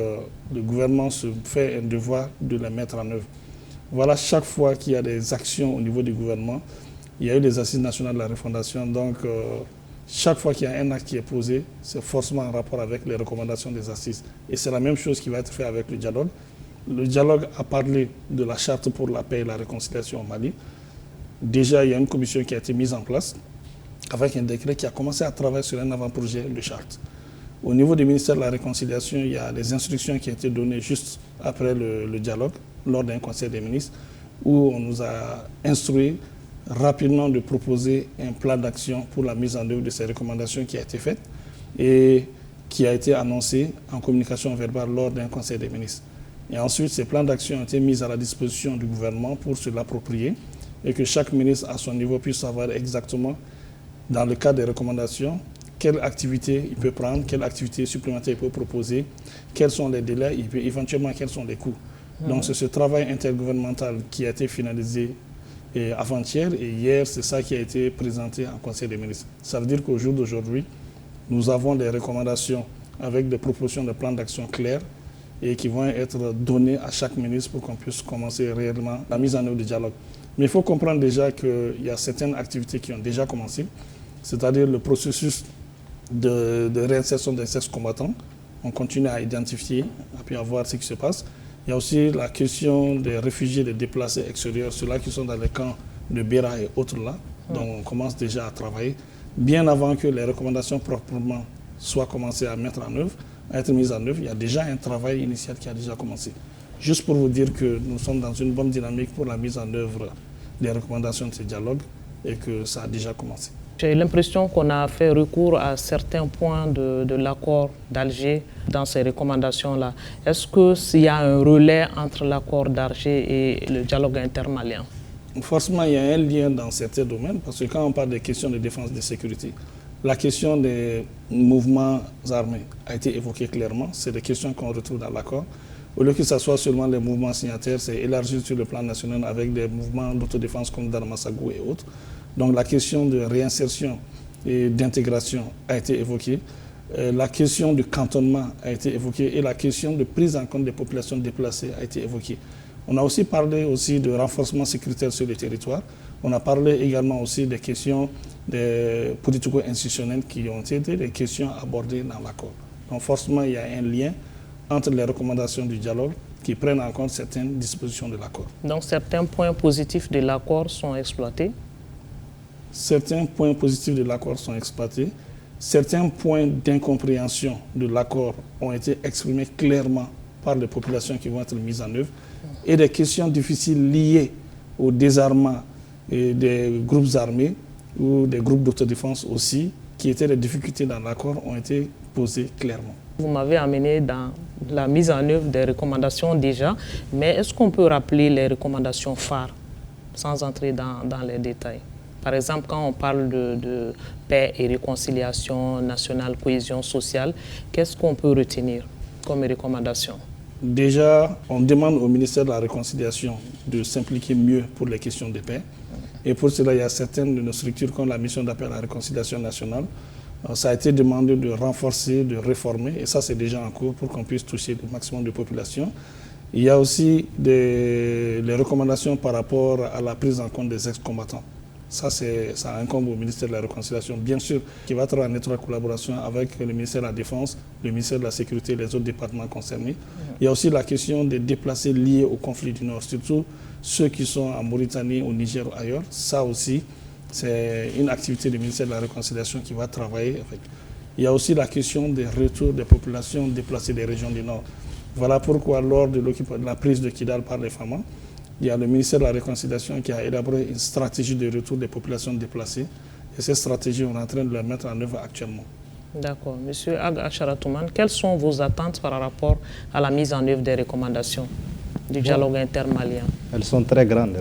le gouvernement se fait un devoir de les mettre en œuvre. Voilà, chaque fois qu'il y a des actions au niveau du gouvernement, il y a eu les assises nationales de la refondation, donc chaque fois qu'il y a un acte qui est posé, c'est forcément en rapport avec les recommandations des assises. Et c'est la même chose qui va être fait avec le dialogue. Le dialogue a parlé de la charte pour la paix et la réconciliation au Mali. Déjà, il y a une commission qui a été mise en place avec un décret qui a commencé à travailler sur un avant-projet de charte. Au niveau du ministère de la Réconciliation, il y a des instructions qui ont été données juste après le dialogue, lors d'un conseil des ministres, où on nous a instruit rapidement de proposer un plan d'action pour la mise en œuvre de ces recommandations qui a été faite et qui a été annoncé en communication verbale lors d'un conseil des ministres. Et ensuite, ces plans d'action ont été mis à la disposition du gouvernement pour se l'approprier et que chaque ministre à son niveau puisse savoir exactement, dans le cadre des recommandations, quelle activité il peut prendre, quelle activité supplémentaire il peut proposer, quels sont les délais, et éventuellement quels sont les coûts. Donc c'est ce travail intergouvernemental qui a été finalisé avant-hier et hier, c'est ça qui a été présenté en Conseil des ministres. Ça veut dire qu'au jour d'aujourd'hui, nous avons des recommandations avec des propositions de plans d'action clairs et qui vont être données à chaque ministre pour qu'on puisse commencer réellement la mise en œuvre du dialogue. Mais il faut comprendre déjà qu'il y a certaines activités qui ont déjà commencé, c'est-à-dire le processus de réinsertion des ex-combattants. On continue à identifier, et puis à voir ce qui se passe. Il y a aussi la question des réfugiés, des déplacés extérieurs, ceux-là qui sont dans les camps de Béra et autres là, dont on commence déjà à travailler, bien avant que les recommandations proprement soient commencées à mettre en œuvre, à être mises en œuvre. Il y a déjà un travail initial qui a déjà commencé. Juste pour vous dire que nous sommes dans une bonne dynamique pour la mise en œuvre des recommandations de ce dialogue et que ça a déjà commencé. J'ai l'impression qu'on a fait recours à certains points de l'accord d'Alger dans ces recommandations-là. Est-ce qu'il y a un relais entre l'accord d'Alger et le dialogue intermalien? Forcément, il y a un lien dans certains domaines, parce que quand on parle des questions de défense et de sécurité, la question des mouvements armés a été évoquée clairement. C'est des questions qu'on retrouve dans l'accord. Au lieu que ce soit seulement les mouvements signataires, c'est élargi sur le plan national avec des mouvements d'autodéfense comme Darmassagou et autres. Donc la question de réinsertion et d'intégration a été évoquée. La question du cantonnement a été évoquée et la question de prise en compte des populations déplacées a été évoquée. On a aussi parlé aussi de renforcement sécuritaire sur le territoire. On a parlé également aussi des questions des politico-institutionnelles qui ont été des questions abordées dans l'accord. Donc forcément, il y a un lien entre les recommandations du dialogue qui prennent en compte certaines dispositions de l'accord. Donc certains points positifs de l'accord sont exploités? Certains points positifs de l'accord sont exploités. Certains points d'incompréhension de l'accord ont été exprimés clairement par les populations qui vont être mises en œuvre. Et des questions difficiles liées au désarmement et des groupes armés ou des groupes d'autodéfense aussi, qui étaient des difficultés dans l'accord, ont été posées clairement. Vous m'avez amené dans la mise en œuvre des recommandations déjà, mais est-ce qu'on peut rappeler les recommandations phares sans entrer dans les détails? Par exemple, quand on parle de paix et réconciliation nationale, cohésion sociale, qu'est-ce qu'on peut retenir comme recommandation? Déjà, on demande au ministère de la Réconciliation de s'impliquer mieux pour les questions de paix. Et pour cela, il y a certaines de nos structures comme la mission d'appel à la réconciliation nationale. Ça a été demandé de renforcer, de réformer, et ça c'est déjà en cours pour qu'on puisse toucher le maximum de populations. Il y a aussi les recommandations par rapport à la prise en compte des ex-combattants. Ça incombe au ministère de la Réconciliation, bien sûr, qui va travailler en étroite collaboration avec le ministère de la Défense, le ministère de la Sécurité et les autres départements concernés. Il y a aussi la question des déplacés liés au conflit du Nord, surtout ceux qui sont en Mauritanie, au Niger ou ailleurs. Ça aussi, c'est une activité du ministère de la Réconciliation qui va travailler avec. Il y a aussi la question des retours des populations déplacées des régions du Nord. Voilà pourquoi, lors de la prise de Kidal par les FAMA, il y a le ministère de la Réconciliation qui a élaboré une stratégie de retour des populations déplacées. Et cette stratégie, on est en train de la mettre en œuvre actuellement. D'accord. Monsieur Ag Acharatouman, quelles sont vos attentes par rapport à la mise en œuvre des recommandations du dialogue intermalien? Elles sont très grandes,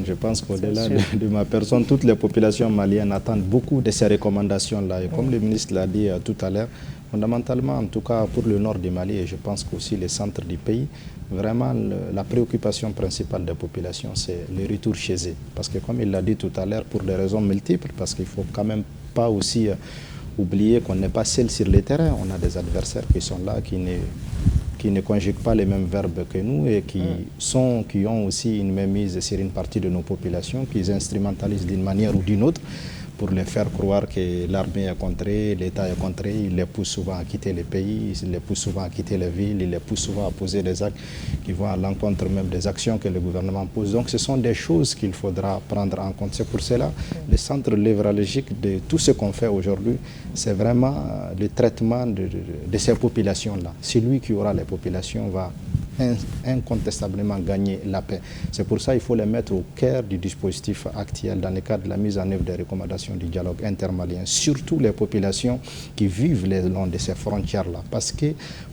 Je pense qu'au-delà de ma personne, toutes les populations maliennes attendent beaucoup de ces recommandations-là. Et comme le ministre l'a dit tout à l'heure, fondamentalement, en tout cas pour le nord du Mali, et je pense qu'aussi les centres du pays, vraiment la préoccupation principale des populations, c'est le retour chez eux. Parce que comme il l'a dit tout à l'heure, pour des raisons multiples, parce qu'il ne faut quand même pas aussi oublier qu'on n'est pas seul sur le terrain. On a des adversaires qui sont là, qui ne conjuguent pas les mêmes verbes que nous et qui ont aussi une mainmise sur une partie de nos populations, qu'ils instrumentalisent d'une manière ou d'une autre pour les faire croire que l'armée est contrée, l'État est contré. Ils les poussent souvent à quitter les pays, ils les poussent souvent à quitter les villes, ils les poussent souvent à poser des actes qui vont à l'encontre même des actions que le gouvernement pose. Donc ce sont des choses qu'il faudra prendre en compte. C'est pour cela le centre névralgique de tout ce qu'on fait aujourd'hui, c'est vraiment le traitement de ces populations-là. Celui qui aura les populations va incontestablement gagner la paix. C'est pour ça qu'il faut les mettre au cœur du dispositif actuel dans le cadre de la mise en œuvre des recommandations du dialogue intermalien, surtout les populations qui vivent le long de ces frontières-là, parce que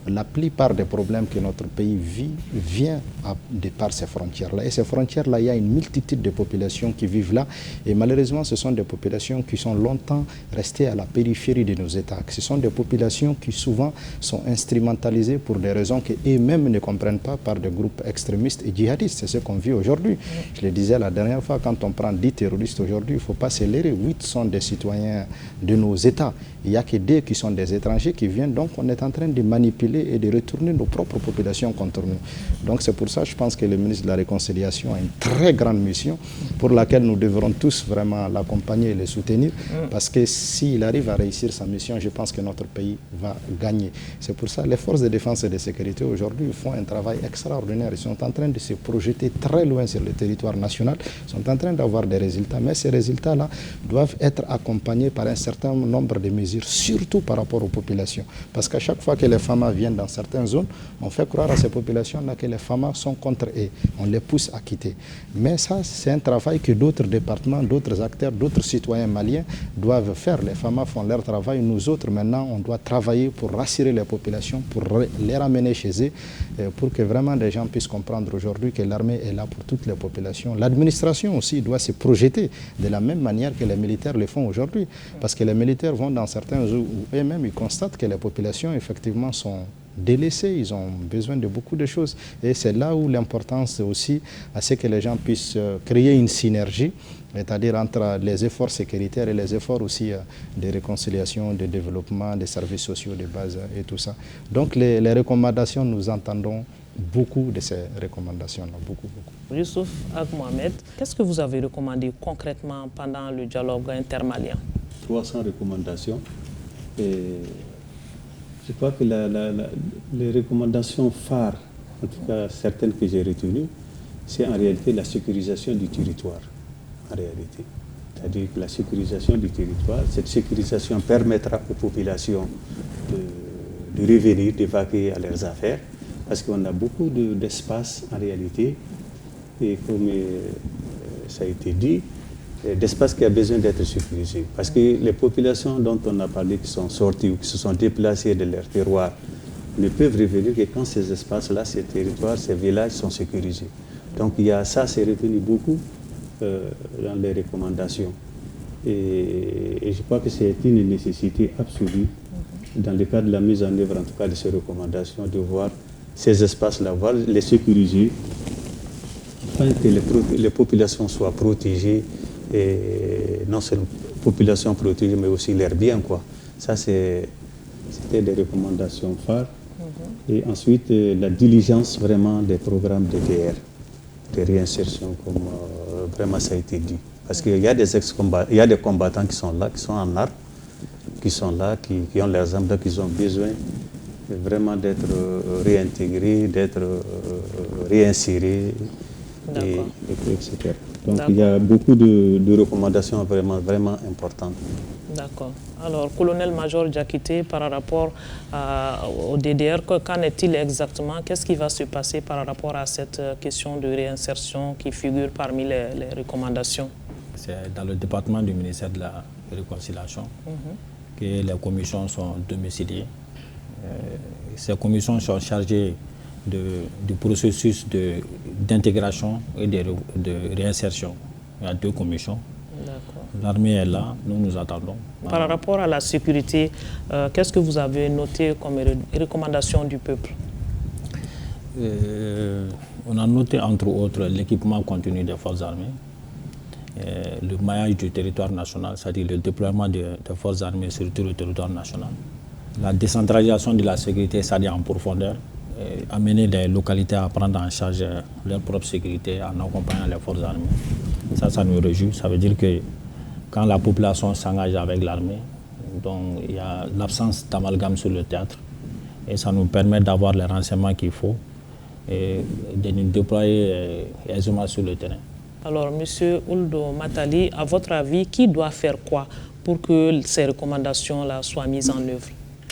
la plupart des problèmes que notre pays vit vient de par ces frontières-là. Et ces frontières-là, il y a une multitude de populations qui vivent là, et malheureusement, ce sont des populations qui sont longtemps restées à la périphérie de nos États. Ce sont des populations qui souvent sont instrumentalisées pour des raisons qu'eux-mêmes ne comprennent pas par des groupes extrémistes et djihadistes. C'est ce qu'on vit aujourd'hui. Je le disais la dernière fois, quand on prend 10 terroristes aujourd'hui, il ne faut pas se leurrer. 8 sont des citoyens de nos États. Il n'y a que 2 qui sont des étrangers qui viennent. Donc on est en train de manipuler et de retourner nos propres populations contre nous. Donc c'est pour ça que je pense que le ministre de la Réconciliation a une très grande mission pour laquelle nous devrons tous vraiment l'accompagner et le soutenir. Parce que s'il arrive à réussir sa mission, je pense que notre pays va gagner. C'est pour ça que les forces de défense et de sécurité aujourd'hui font un travail extraordinaire. Ils sont en train de se projeter très loin sur le territoire national. Ils sont en train d'avoir des résultats. Mais ces résultats-là doivent être accompagnés par un certain nombre de mesures, surtout par rapport aux populations. Parce qu'à chaque fois que les FAMA viennent dans certaines zones, on fait croire à ces populations-là que les FAMA sont contre eux. On les pousse à quitter. Mais ça, c'est un travail que d'autres départements, d'autres acteurs, d'autres citoyens maliens doivent faire. Les FAMA font leur travail. Nous autres, maintenant, on doit travailler pour rassurer les populations, pour les ramener chez eux, pour que vraiment les gens puissent comprendre aujourd'hui que l'armée est là pour toutes les populations. L'administration aussi doit se projeter de la même manière que les militaires le font aujourd'hui. Parce que les militaires vont dans certains zones où eux-mêmes ils constatent que les populations effectivement sont délaissés, ils ont besoin de beaucoup de choses. Et c'est là où l'importance aussi à ce que les gens puissent créer une synergie, c'est-à-dire entre les efforts sécuritaires et les efforts aussi de réconciliation, de développement, des services sociaux de base et tout ça. Donc les recommandations, nous entendons beaucoup de ces recommandations-là, beaucoup. Youssouf Ag Mohamed, qu'est-ce que vous avez recommandé concrètement pendant le dialogue intermalien? 300 recommandations. Et je crois que les recommandations phares, en tout cas certaines que j'ai retenues, c'est en réalité la sécurisation du territoire, en réalité. C'est-à-dire que la sécurisation du territoire, cette sécurisation permettra aux populations de revenir, d'évacuer à leurs affaires, parce qu'on a beaucoup d'espace en réalité, et comme ça a été dit, d'espace qui a besoin d'être sécurisé. Parce que les populations dont on a parlé qui sont sorties ou qui se sont déplacées de leur terroir ne peuvent revenir que quand ces espaces-là, ces territoires, ces villages sont sécurisés. Donc il y a ça, c'est retenu beaucoup dans les recommandations. Et je crois que c'est une nécessité absolue dans le cadre de la mise en œuvre, en tout cas de ces recommandations, de voir ces espaces-là, voir les sécuriser, afin que les populations soient protégées, et non seulement population protégée, mais aussi leurs biens, quoi. Ça, c'était des recommandations phares. Et ensuite, la diligence vraiment des programmes DDR, de réinsertion, comme vraiment ça a été dit. Parce qu'il y a des ex-combattants, il y a des combattants qui sont là, qui sont en armes, qui sont là, qui ont leurs armes, donc ils ont besoin vraiment d'être réintégrés, d'être réinsérés, etc. Donc il y a beaucoup de recommandations vraiment importantes. D'accord. Alors, colonel-major Diakité, par rapport au DDR, qu'en est-il exactement? Qu'est-ce qui va se passer par rapport à cette question de réinsertion qui figure parmi les recommandations? C'est dans le département du ministère de la Réconciliation que les commissions sont domiciliées. Ces commissions sont chargées du processus d'intégration et de réinsertion. Il y a 2 commissions. L'armée est là, nous attendons. Par rapport à la sécurité, qu'est-ce que vous avez noté comme recommandation du peuple? On a noté entre autres l'équipement continu des forces armées, le maillage du territoire national, c'est-à-dire le déploiement des forces armées sur tout le territoire national, la décentralisation de la sécurité, c'est-à-dire en profondeur, amener les localités à prendre en charge leur propre sécurité en accompagnant les forces armées. Ça nous réjouit. Ça veut dire que quand la population s'engage avec l'armée, donc il y a l'absence d'amalgame sur le théâtre et ça nous permet d'avoir les renseignements qu'il faut et de nous déployer aisément sur le terrain. Alors, M. Ould Matali, à votre avis, qui doit faire quoi pour que ces recommandations-là soient mises en œuvre?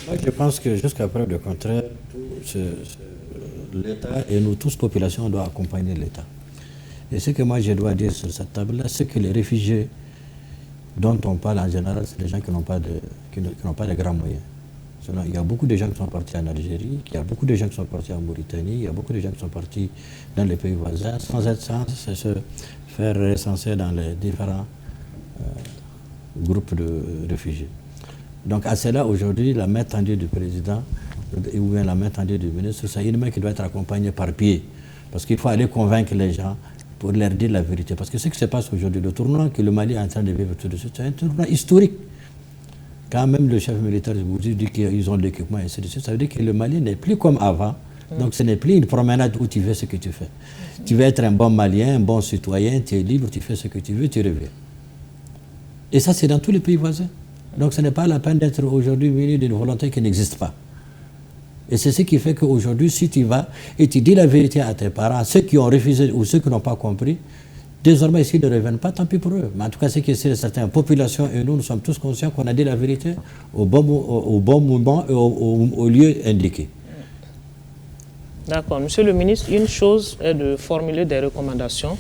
Moi, je pense que jusqu'à preuve du contraire, l'État et nous tous, population, doivent accompagner l'État. Et ce que moi je dois dire sur cette table-là, c'est que les réfugiés dont on parle en général, c'est des gens qui n'ont pas de grands moyens. Sinon, il y a beaucoup de gens qui sont partis en Algérie, il y a beaucoup de gens qui sont partis en Mauritanie, il y a beaucoup de gens qui sont partis dans les pays voisins sans se faire recenser dans les différents groupes de réfugiés. Donc à cela, aujourd'hui, la main tendue du président ou bien la main tendue du ministre, c'est une main qui doit être accompagnée par pied. Parce qu'il faut aller convaincre les gens pour leur dire la vérité. Parce que ce qui se passe aujourd'hui, le tournoi que le Mali est en train de vivre tout de suite, c'est un tournoi historique. Quand même le chef militaire vous dit qu'ils ont l'équipement et ainsi de suite, ça veut dire que le Mali n'est plus comme avant. Donc ce n'est plus une promenade où tu fais ce que tu fais. Tu veux être un bon Malien, un bon citoyen, tu es libre, tu fais ce que tu veux, tu reviens. Et ça, c'est dans tous les pays voisins. Donc ce n'est pas la peine d'être aujourd'hui muni d'une volonté qui n'existe pas. Et c'est ce qui fait qu'aujourd'hui, si tu vas et tu dis la vérité à tes parents, ceux qui ont refusé ou ceux qui n'ont pas compris, désormais, s'ils ne reviennent pas, tant pis pour eux. Mais en tout cas, c'est que c'est certaines populations et nous sommes tous conscients qu'on a dit la vérité au bon moment et au lieu indiqué. D'accord. Monsieur le ministre, une chose est de formuler des recommandations.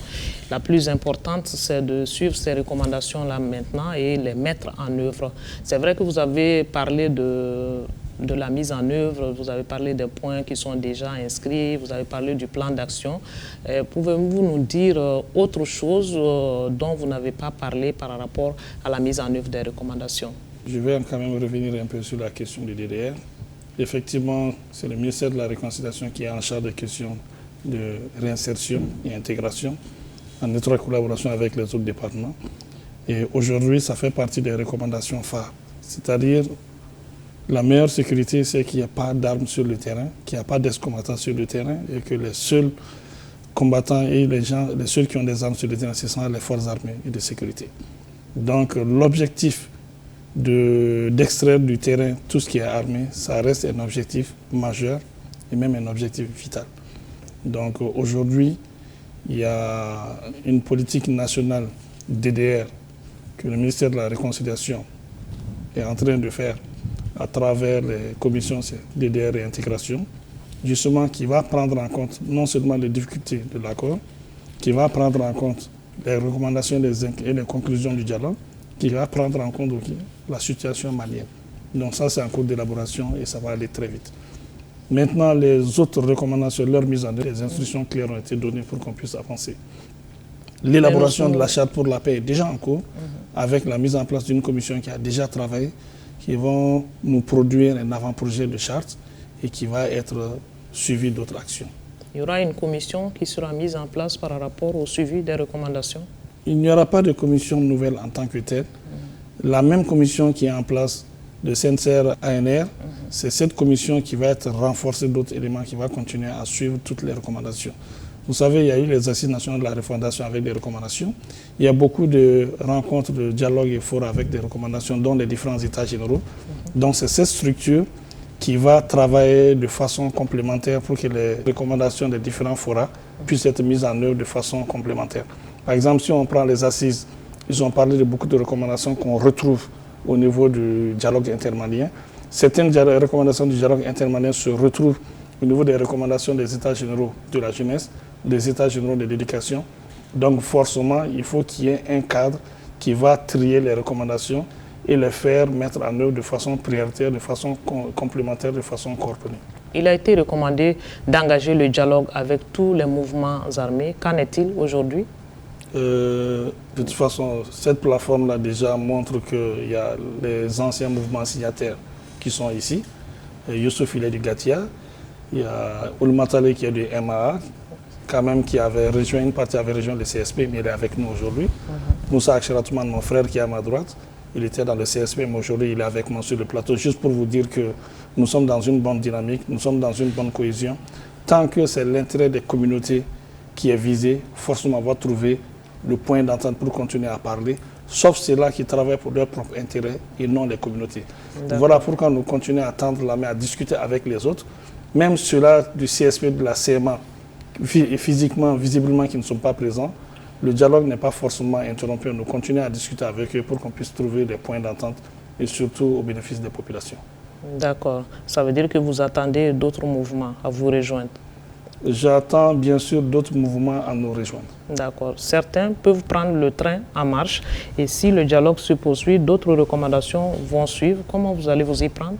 La plus importante, c'est de suivre ces recommandations-là maintenant et les mettre en œuvre. C'est vrai que vous avez parlé de la mise en œuvre, vous avez parlé des points qui sont déjà inscrits, vous avez parlé du plan d'action. Pouvez-vous nous dire autre chose dont vous n'avez pas parlé par rapport à la mise en œuvre des recommandations? Je vais quand même revenir un peu sur la question du DDR. Effectivement, c'est le ministère de la Réconciliation qui est en charge des questions de réinsertion et intégration, en étroite collaboration avec les autres départements. Et aujourd'hui, ça fait partie des recommandations phares. C'est-à-dire, la meilleure sécurité, c'est qu'il n'y ait pas d'armes sur le terrain, qu'il n'y ait pas d'ex-combattants sur le terrain, et que les seuls combattants et les seuls qui ont des armes sur le terrain, ce sont les forces armées et de sécurité. Donc, l'objectif d'extraire du terrain tout ce qui est armé, ça reste un objectif majeur et même un objectif vital. Donc aujourd'hui, il y a une politique nationale DDR que le ministère de la Réconciliation est en train de faire à travers les commissions DDR et intégration, justement qui va prendre en compte non seulement les difficultés de l'accord, qui va prendre en compte les recommandations et les conclusions du dialogue, qui va prendre en compte la situation malienne. Donc ça, c'est en cours d'élaboration et ça va aller très vite. Maintenant, les autres recommandations, leur mise en œuvre, les instructions claires ont été données pour qu'on puisse avancer. L'élaboration de la charte pour la paix est déjà en cours, avec la mise en place d'une commission qui a déjà travaillé, qui vont nous produire un avant-projet de charte et qui va être suivi d'autres actions. Il y aura une commission qui sera mise en place par rapport au suivi des recommandations? Il n'y aura pas de commission nouvelle en tant que telle. La même commission qui est en place de CNCR-ANR, c'est cette commission qui va être renforcée d'autres éléments, qui va continuer à suivre toutes les recommandations. Vous savez, il y a eu les assises nationales de la refondation avec des recommandations. Il y a beaucoup de rencontres, de dialogues et forums avec des recommandations dans les différents états généraux. Donc c'est cette structure qui va travailler de façon complémentaire pour que les recommandations des différents forats puissent être mises en œuvre de façon complémentaire. Par exemple, si on prend les assises, ils ont parlé de beaucoup de recommandations qu'on retrouve au niveau du dialogue intermalien. Certaines recommandations du dialogue intermalien se retrouvent au niveau des recommandations des états généraux de la jeunesse, des états généraux de l'éducation. Donc forcément, il faut qu'il y ait un cadre qui va trier les recommandations et les faire mettre en œuvre de façon prioritaire, de façon complémentaire, de façon coordonnée. Il a été recommandé d'engager le dialogue avec tous les mouvements armés. Qu'en est-il aujourd'hui? De toute façon, cette plateforme-là déjà montre qu'il y a les anciens mouvements signataires qui sont ici. Youssouf, il est du Gatia. Il y a Oulimatale qui est du MAA, quand même qui avait rejoint, une partie avait rejoint le CSP, mais il est avec nous aujourd'hui. Moussa Aksharatouman, mon frère qui est à ma droite, il était dans le CSP, mais aujourd'hui il est avec moi sur le plateau, juste pour vous dire que nous sommes dans une bonne dynamique, nous sommes dans une bonne cohésion. Tant que c'est l'intérêt des communautés qui est visé, forcément on va trouver le point d'entente pour continuer à parler, sauf ceux-là qui travaillent pour leur propre intérêt et non les communautés. Voilà pourquoi nous continuons à tendre la main, à discuter avec les autres, même ceux-là du CSP, de la CMA, physiquement, visiblement, qui ne sont pas présents. Le dialogue n'est pas forcément interrompu. Nous continuons à discuter avec eux pour qu'on puisse trouver des points d'entente et surtout au bénéfice des populations. D'accord. Ça veut dire que vous attendez d'autres mouvements à vous rejoindre? J'attends bien sûr d'autres mouvements à nous rejoindre. D'accord. Certains peuvent prendre le train en marche et si le dialogue se poursuit, d'autres recommandations vont suivre. Comment vous allez vous y prendre?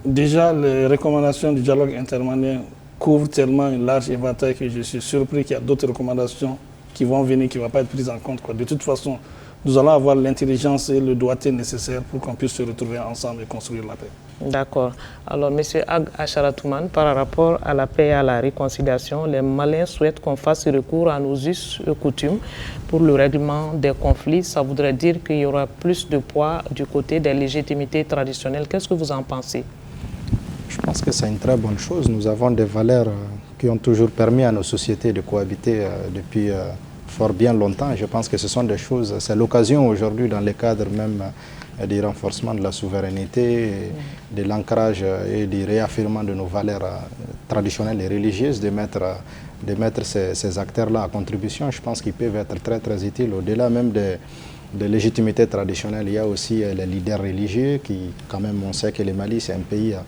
Déjà, les recommandations du dialogue intermalien couvrent tellement un large éventail que je suis surpris qu'il y a d'autres recommandations qui vont venir, qui ne vont pas être prises en compte. De toute façon, nous allons avoir l'intelligence et le doigté nécessaire pour qu'on puisse se retrouver ensemble et construire la paix. D'accord. Alors, M. Ag Aksharatouman, par rapport à la paix et à la réconciliation, les Maliens souhaitent qu'on fasse recours à nos us et coutumes pour le règlement des conflits. Ça voudrait dire qu'il y aura plus de poids du côté des légitimités traditionnelles. Qu'est-ce que vous en pensez? Je pense que c'est une très bonne chose. Nous avons des valeurs qui ont toujours permis à nos sociétés de cohabiter depuis fort bien longtemps. Je pense que ce sont des choses, c'est l'occasion aujourd'hui dans le cadre même du renforcement de la souveraineté, de l'ancrage et du réaffirmement de nos valeurs traditionnelles et religieuses, de mettre ces acteurs-là à contribution. Je pense qu'ils peuvent être très très utiles. Au-delà même de légitimité traditionnelle, il y a aussi les leaders religieux qui, quand même, on sait que le Mali, c'est un pays à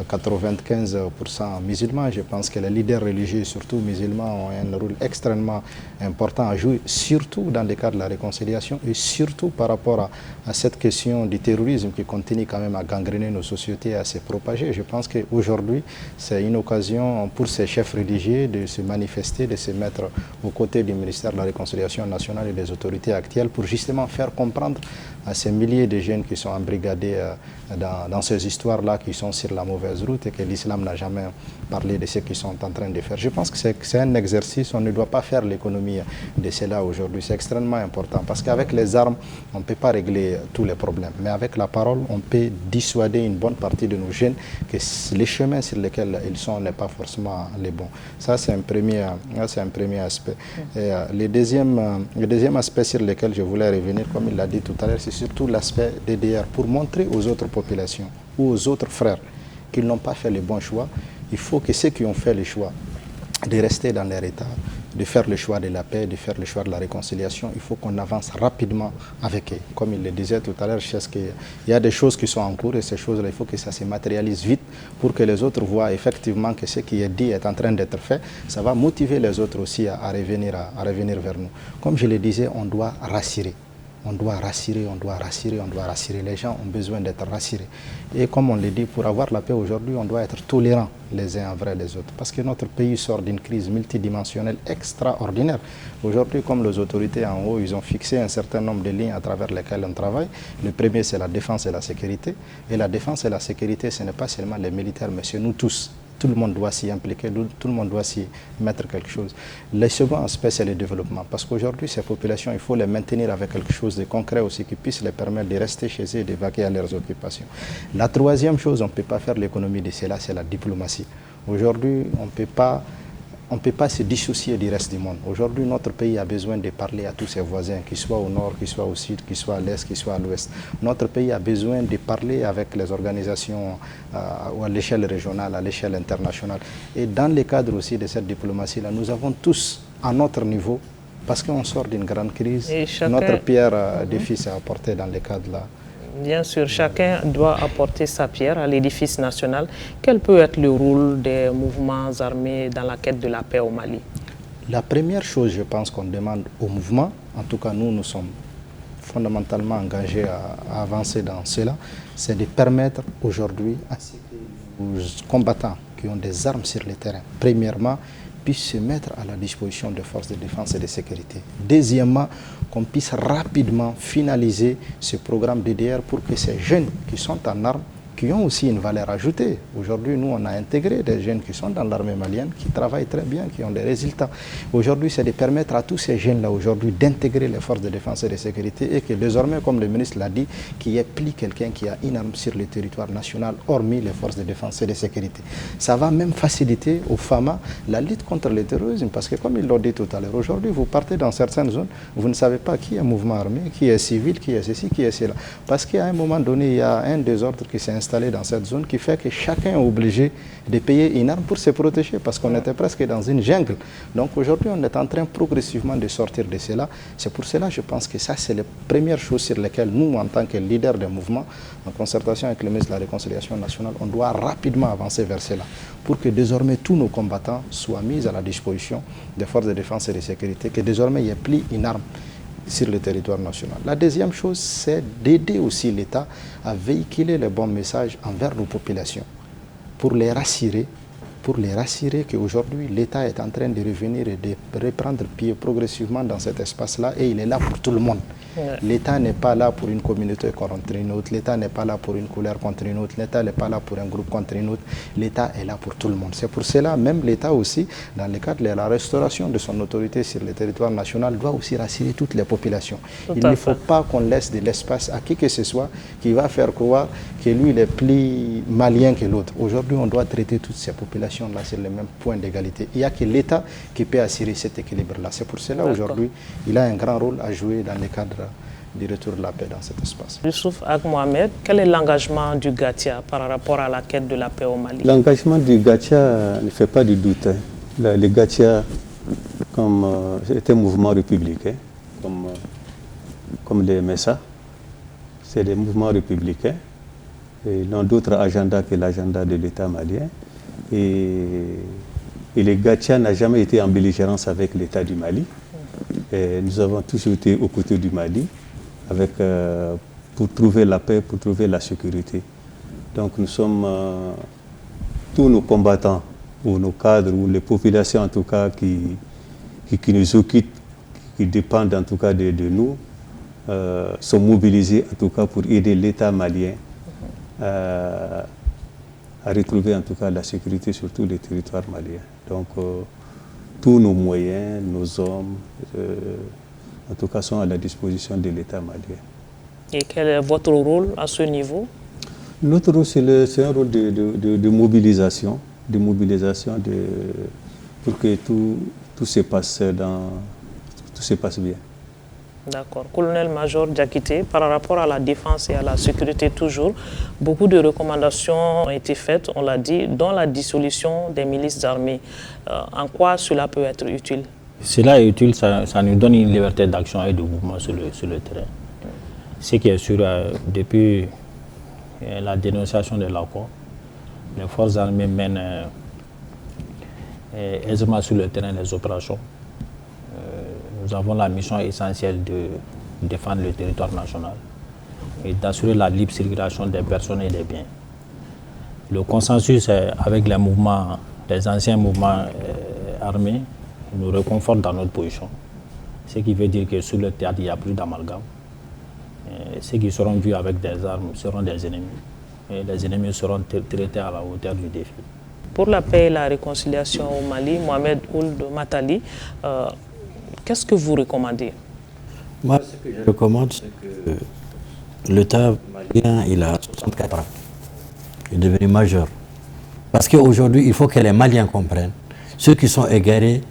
95% musulmans. Je pense que les leaders religieux, surtout musulmans, ont un rôle extrêmement important à jouer, surtout dans le cadre de la réconciliation et surtout par rapport à cette question du terrorisme qui continue quand même à gangréner nos sociétés et à se propager. Je pense qu'aujourd'hui, c'est une occasion pour ces chefs religieux de se manifester, de se mettre aux côtés du ministère de la Réconciliation nationale et des autorités actuelles pour justement faire comprendre à ces milliers de jeunes qui sont embrigadés dans ces histoires-là, qui sont sur la mauvaise route et que l'islam n'a jamais parlé de ce qu'ils sont en train de faire. Je pense que c'est un exercice, on ne doit pas faire l'économie de cela aujourd'hui. C'est extrêmement important parce qu'avec les armes, on ne peut pas régler tous les problèmes. Mais avec la parole, on peut dissuader une bonne partie de nos jeunes que les chemins sur lesquels ils sont n'est pas forcément les bons. Ça, c'est un premier aspect. Et, le deuxième aspect sur lequel je voulais revenir, comme il l'a dit tout à l'heure, c'est surtout l'aspect DDR. Pour montrer aux autres populations ou aux autres frères qu'ils n'ont pas fait le bon choix, il faut que ceux qui ont fait le choix de rester dans leur état, de faire le choix de la paix, de faire le choix de la réconciliation, il faut qu'on avance rapidement avec eux. Comme il le disait tout à l'heure, je sais qu'il y a des choses qui sont en cours et ces choses-là, il faut que ça se matérialise vite pour que les autres voient effectivement que ce qui est dit est en train d'être fait. Ça va motiver les autres aussi à revenir vers nous. Comme je le disais, on doit rassurer. On doit rassurer, on doit rassurer, on doit rassurer. Les gens ont besoin d'être rassurés. Et comme on le dit, pour avoir la paix aujourd'hui, on doit être tolérants les uns envers les autres. Parce que notre pays sort d'une crise multidimensionnelle extraordinaire. Aujourd'hui, comme les autorités en haut, ils ont fixé un certain nombre de lignes à travers lesquelles on travaille. Le premier, c'est la défense et la sécurité. Et la défense et la sécurité, ce n'est pas seulement les militaires, mais c'est nous tous. tout le monde doit s'y impliquer, tout le monde doit s'y mettre quelque chose. Le second aspect, c'est le développement. Parce qu'aujourd'hui, ces populations, il faut les maintenir avec quelque chose de concret aussi qui puisse les permettre de rester chez eux et de vaquer à leurs occupations. La troisième chose, on ne peut pas faire l'économie de cela, c'est la diplomatie. Aujourd'hui, on ne peut pas se dissocier du reste du monde. Aujourd'hui, notre pays a besoin de parler à tous ses voisins, qu'ils soient au nord, qu'ils soient au sud, qu'ils soient à l'est, qu'ils soient à l'ouest. Notre pays a besoin de parler avec les organisations à l'échelle régionale, à l'échelle internationale. Et dans le cadre aussi de cette diplomatie-là, nous avons tous, à notre niveau, parce qu'on sort d'une grande crise, notre pierre d'édifice à apporter dans le cadre-là. Bien sûr, chacun doit apporter sa pierre à l'édifice national. Quel peut être le rôle des mouvements armés dans la quête de la paix au Mali? La première chose, je pense, qu'on demande au mouvement, en tout cas nous sommes fondamentalement engagés à avancer dans cela, c'est de permettre aujourd'hui à ces combattants qui ont des armes sur le terrain, premièrement, puissent se mettre à la disposition des forces de défense et de sécurité. Deuxièmement, qu'on puisse rapidement finaliser ce programme DDR pour que ces jeunes qui sont en armes, qui ont aussi une valeur ajoutée. Aujourd'hui, nous, on a intégré des jeunes qui sont dans l'armée malienne, qui travaillent très bien, qui ont des résultats. Aujourd'hui, c'est de permettre à tous ces jeunes-là aujourd'hui d'intégrer les forces de défense et de sécurité et que désormais, comme le ministre l'a dit, qu'il n'y ait plus quelqu'un qui a une arme sur le territoire national, hormis les forces de défense et de sécurité. Ça va même faciliter aux FAMA la lutte contre le terrorisme, parce que comme il l'a dit tout à l'heure, aujourd'hui, vous partez dans certaines zones, vous ne savez pas qui est mouvement armé, qui est civil, qui est ceci, qui est cela. Parce qu'à un moment donné, il y a un désordre qui s'est installé dans cette zone qui fait que chacun est obligé de payer une arme pour se protéger parce qu'on était presque dans une jungle. Donc aujourd'hui, on est en train progressivement de sortir de cela. C'est pour cela, je pense que ça, c'est les premières choses sur lesquelles nous, en tant que leaders des mouvements, en concertation avec le ministre de la Réconciliation nationale, on doit rapidement avancer vers cela pour que désormais tous nos combattants soient mis à la disposition des forces de défense et de sécurité, que désormais il n'y ait plus une arme sur le territoire national. La deuxième chose, c'est d'aider aussi l'État à véhiculer les bons messages envers nos populations pour les rassurer qu'aujourd'hui l'État est en train de revenir et de reprendre pied progressivement dans cet espace-là et il est là pour tout le monde. L'État n'est pas là pour une communauté contre une autre, l'État n'est pas là pour une couleur contre une autre, l'État n'est pas là pour un groupe contre une autre, l'État est là pour tout le monde. C'est pour cela, même l'État aussi, dans le cadre de la restauration de son autorité sur le territoire national, doit aussi rassurer toutes les populations. Il ne faut pas qu'on laisse de l'espace à qui que ce soit qui va faire croire que lui, il est plus malien que l'autre. Aujourd'hui, on doit traiter toutes ces populations-là sur le même point d'égalité. Il n'y a que l'État qui peut assurer cet équilibre-là. C'est pour cela, aujourd'hui, il a un grand rôle à jouer dans le cadre du retour de la paix dans cet espace. Youssouf Ag Mohamed, quel est l'engagement du GATIA par rapport à la quête de la paix au Mali? L'engagement du GATIA ne fait pas de doute. Le GATIA, c'est un mouvement républicain, comme les MESA, c'est des mouvements républicains. Ils n'ont d'autre agenda que l'agenda de l'État malien. Et le GATIA n'a jamais été en belligérance avec l'État du Mali. Et nous avons toujours été aux côtés du Mali pour trouver la paix, pour trouver la sécurité. Donc nous sommes tous nos combattants, ou nos cadres, ou les populations en tout cas qui nous occupent, qui dépendent en tout cas de nous, sont mobilisés en tout cas pour aider l'État malien à retrouver en tout cas la sécurité sur tous les territoires maliens. Donc tous nos moyens, nos hommes, en tout cas sont à la disposition de l'État malien. Et quel est votre rôle à ce niveau? Notre rôle, c'est un rôle de mobilisation, pour que tout se passe bien. D'accord. Colonel-major Diakité, par rapport à la défense et à la sécurité toujours, beaucoup de recommandations ont été faites, on l'a dit, dont la dissolution des milices armées. En quoi cela peut être utile? Cela est utile, ça nous donne une liberté d'action et de mouvement sur le terrain. Ce qui est sûr, depuis la dénonciation de l'accord, les forces armées mènent aisément sur le terrain les opérations. Nous avons la mission essentielle de défendre le territoire national et d'assurer la libre circulation des personnes et des biens. Le consensus avec les mouvements, les anciens mouvements armés, nous réconforte dans notre position. Ce qui veut dire que sur le théâtre, il n'y a plus d'amalgame. Ceux qui seront vus avec des armes seront des ennemis. Et les ennemis seront traités à la hauteur du défi. pour la paix et la réconciliation au Mali, Mohamed Ould Matali, qu'est-ce que vous recommandez? Moi, ce que je recommande, c'est que l'État malien, il a 64 ans. Il est devenu majeur. Parce qu'aujourd'hui, il faut que les Maliens comprennent, ceux qui sont égarés,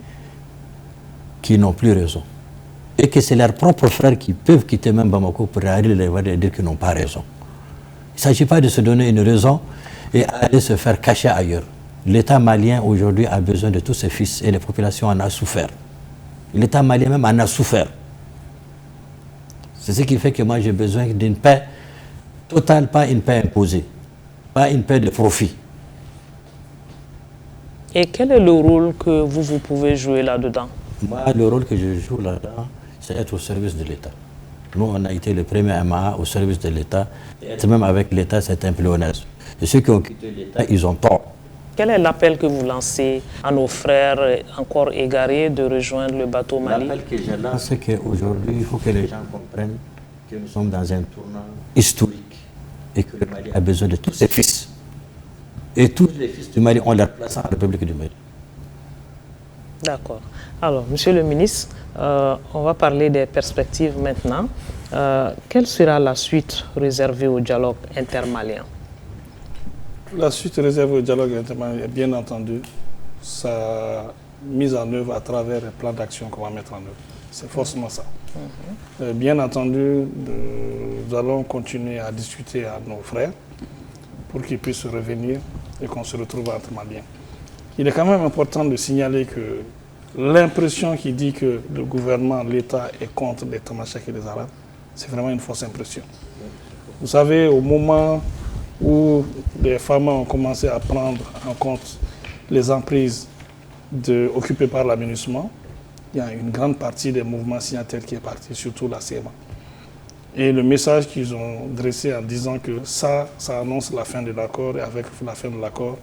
qui n'ont plus raison. Et que c'est leurs propres frères qui peuvent quitter même Bamako pour aller les voir et dire qu'ils n'ont pas raison. Il ne s'agit pas de se donner une raison et aller se faire cacher ailleurs. L'État malien aujourd'hui a besoin de tous ses fils et les populations en ont souffert. L'État malien même en a souffert. C'est ce qui fait que moi j'ai besoin d'une paix totale, pas une paix imposée, pas une paix de profit. Et quel est le rôle que vous pouvez jouer là-dedans? Moi, le rôle que je joue là-dedans, c'est être au service de l'État. Nous, on a été le premier MA au service de l'État. Être même avec l'État, c'est un pléonasme. Et ceux qui ont quitté l'État, ils ont tort. Quel est l'appel que vous lancez à nos frères encore égarés de rejoindre le bateau Mali? L'appel que je lance, c'est qu'aujourd'hui, il faut que les gens comprennent que nous sommes dans un tournant historique et que le Mali a besoin de tous ses fils. Et tous les fils du Mali ont leur place en République du Mali. D'accord. Alors, Monsieur le ministre, on va parler des perspectives maintenant. Quelle sera la suite réservée au dialogue intermalien? La suite réservée au dialogue intermalien, bien entendu, sa mise en œuvre à travers les plans d'action qu'on va mettre en œuvre. C'est forcément ça. Bien entendu, nous allons continuer à discuter à nos frères pour qu'ils puissent revenir et qu'on se retrouve entre Maliens. Il est quand même important de signaler que l'impression qui dit que le gouvernement, l'État est contre les Tamashek et les Arabes, c'est vraiment une fausse impression. Vous savez, au moment où les femmes ont commencé à prendre en compte les emprises occupées par l'aménagement, il y a une grande partie des mouvements signataires qui est partie, surtout la CMA. Et le message qu'ils ont dressé en disant que ça annonce la fin de l'accord, et avec la fin de l'accord,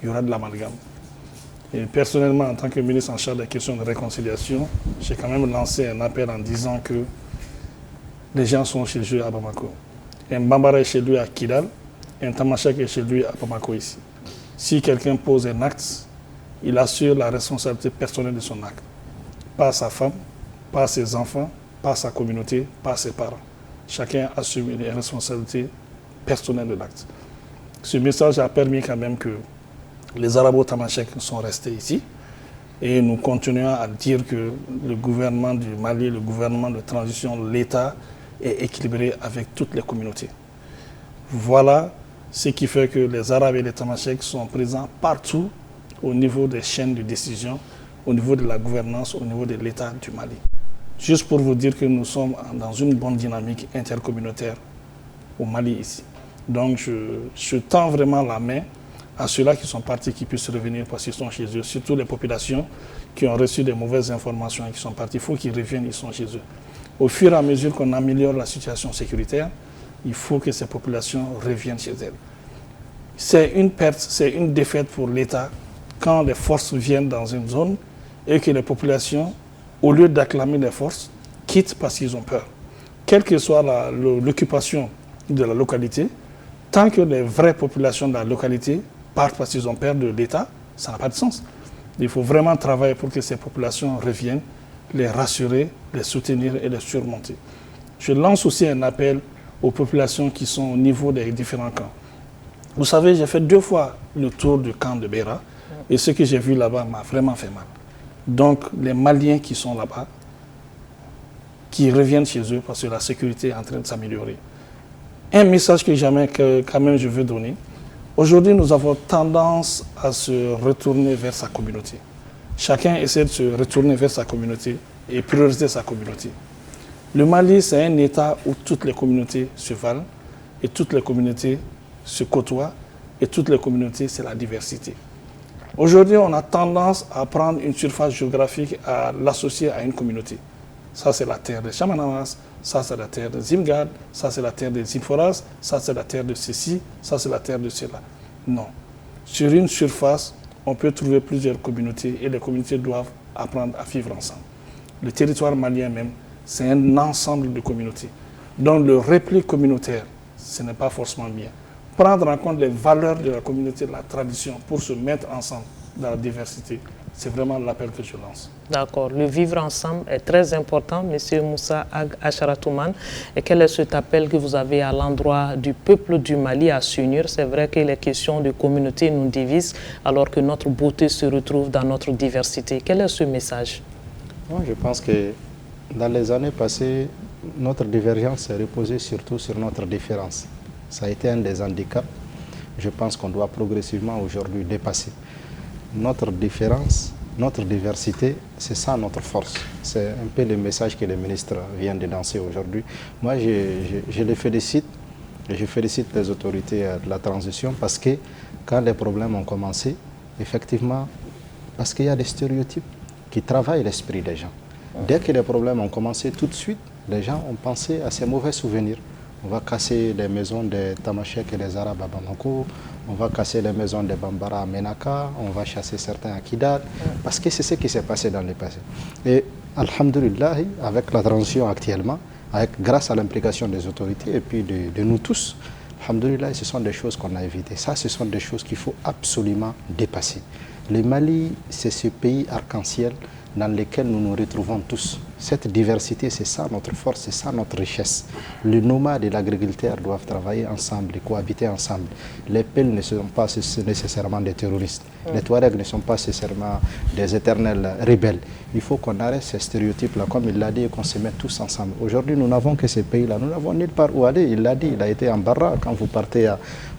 il y aura de l'amalgame. Et personnellement, en tant que ministre en charge des questions de réconciliation, j'ai quand même lancé un appel en disant que les gens sont chez eux à Bamako. Un Bambara est chez lui à Kidal, un Tamashek est chez lui à Bamako ici. Si quelqu'un pose un acte, il assure la responsabilité personnelle de son acte. Pas sa femme, pas ses enfants, pas sa communauté, pas ses parents. Chacun assume les responsabilités personnelles de l'acte. Ce message a permis quand même que les Arabo-Tamashek sont restés ici et nous continuons à dire que le gouvernement du Mali, le gouvernement de transition, l'État est équilibré avec toutes les communautés. Voilà ce qui fait que les Arabes et les Tamashek sont présents partout au niveau des chaînes de décision, au niveau de la gouvernance, au niveau de l'État du Mali. Juste pour vous dire que nous sommes dans une bonne dynamique intercommunautaire au Mali ici. Donc je tends vraiment la main à ceux-là qui sont partis, qui puissent revenir parce qu'ils sont chez eux. Surtout les populations qui ont reçu des mauvaises informations et qui sont partis. Il faut qu'ils reviennent, ils sont chez eux. Au fur et à mesure qu'on améliore la situation sécuritaire, il faut que ces populations reviennent chez elles. C'est une perte, c'est une défaite pour l'État quand les forces viennent dans une zone et que les populations, au lieu d'acclamer les forces, quittent parce qu'ils ont peur. Quelle que soit l'occupation de la localité, tant que les vraies populations de la localité partent parce qu'ils ont peur de l'État, ça n'a pas de sens. Il faut vraiment travailler pour que ces populations reviennent, les rassurer, les soutenir et les surmonter. Je lance aussi un appel aux populations qui sont au niveau des différents camps. Vous savez, j'ai fait 2 fois le tour du camp de Beira et ce que j'ai vu là-bas m'a vraiment fait mal. Donc, les Maliens qui sont là-bas, qui reviennent chez eux parce que la sécurité est en train de s'améliorer. Un message que quand même je veux donner. Aujourd'hui, nous avons tendance à se retourner vers sa communauté. Chacun essaie de se retourner vers sa communauté et prioriser sa communauté. Le Mali, c'est un État où toutes les communautés se valent et toutes les communautés se côtoient et toutes les communautés, c'est la diversité. Aujourd'hui, on a tendance à prendre une surface géographique, à l'associer à une communauté. Ça, c'est la terre des Chamanamas, ça, c'est la terre des Zimgad, ça, c'est la terre des Zimforas, ça, c'est la terre de ceci, ça, c'est la terre de cela. Non. Sur une surface, on peut trouver plusieurs communautés et les communautés doivent apprendre à vivre ensemble. Le territoire malien même, c'est un ensemble de communautés. Donc, le repli communautaire, ce n'est pas forcément bien. prendre en compte les valeurs de la communauté, la tradition, pour se mettre ensemble dans la diversité. C'est vraiment l'appel que je lance. D'accord. Le vivre ensemble est très important, M. Moussa Ag Acharatouman. Et quel est cet appel que vous avez à l'endroit du peuple du Mali à s'unir? C'est vrai que les questions de communauté nous divisent, alors que notre beauté se retrouve dans notre diversité. Quel est ce message? Moi, je pense que dans les années passées, notre divergence s'est reposée surtout sur notre différence. Ça a été un des handicaps. Je pense qu'on doit progressivement aujourd'hui dépasser. Notre différence, notre diversité, c'est ça notre force. C'est un peu le message que le ministre vient de lancer aujourd'hui. Moi, je les félicite et je félicite les autorités de la transition parce que quand les problèmes ont commencé, effectivement, parce qu'il y a des stéréotypes qui travaillent l'esprit des gens. Dès que les problèmes ont commencé, tout de suite, les gens ont pensé à ces mauvais souvenirs. On va casser les maisons des Tamashek et des Arabes à Bamako, on va casser les maisons des Bambara à Menaka, on va chasser certains à Kidal, parce que c'est ce qui s'est passé dans le passé. Et alhamdulillah, avec la transition actuellement, grâce à l'implication des autorités et puis de nous tous, alhamdulillah, ce sont des choses qu'on a évitées. Ça, ce sont des choses qu'il faut absolument dépasser. Le Mali, c'est ce pays arc-en-ciel dans lequel nous nous retrouvons tous. Cette diversité, c'est ça notre force, c'est ça notre richesse. Les nomades et l'agriculteur doivent travailler ensemble et cohabiter ensemble. Les Peuls ne sont pas nécessairement des terroristes. Les Touaregs ne sont pas nécessairement des éternels rebelles. Il faut qu'on arrête ces stéréotypes-là, comme il l'a dit, et qu'on se mette tous ensemble. Aujourd'hui, nous n'avons que ces pays-là. Nous n'avons nulle part où aller. Il l'a dit, il a été en Barra. Quand vous partez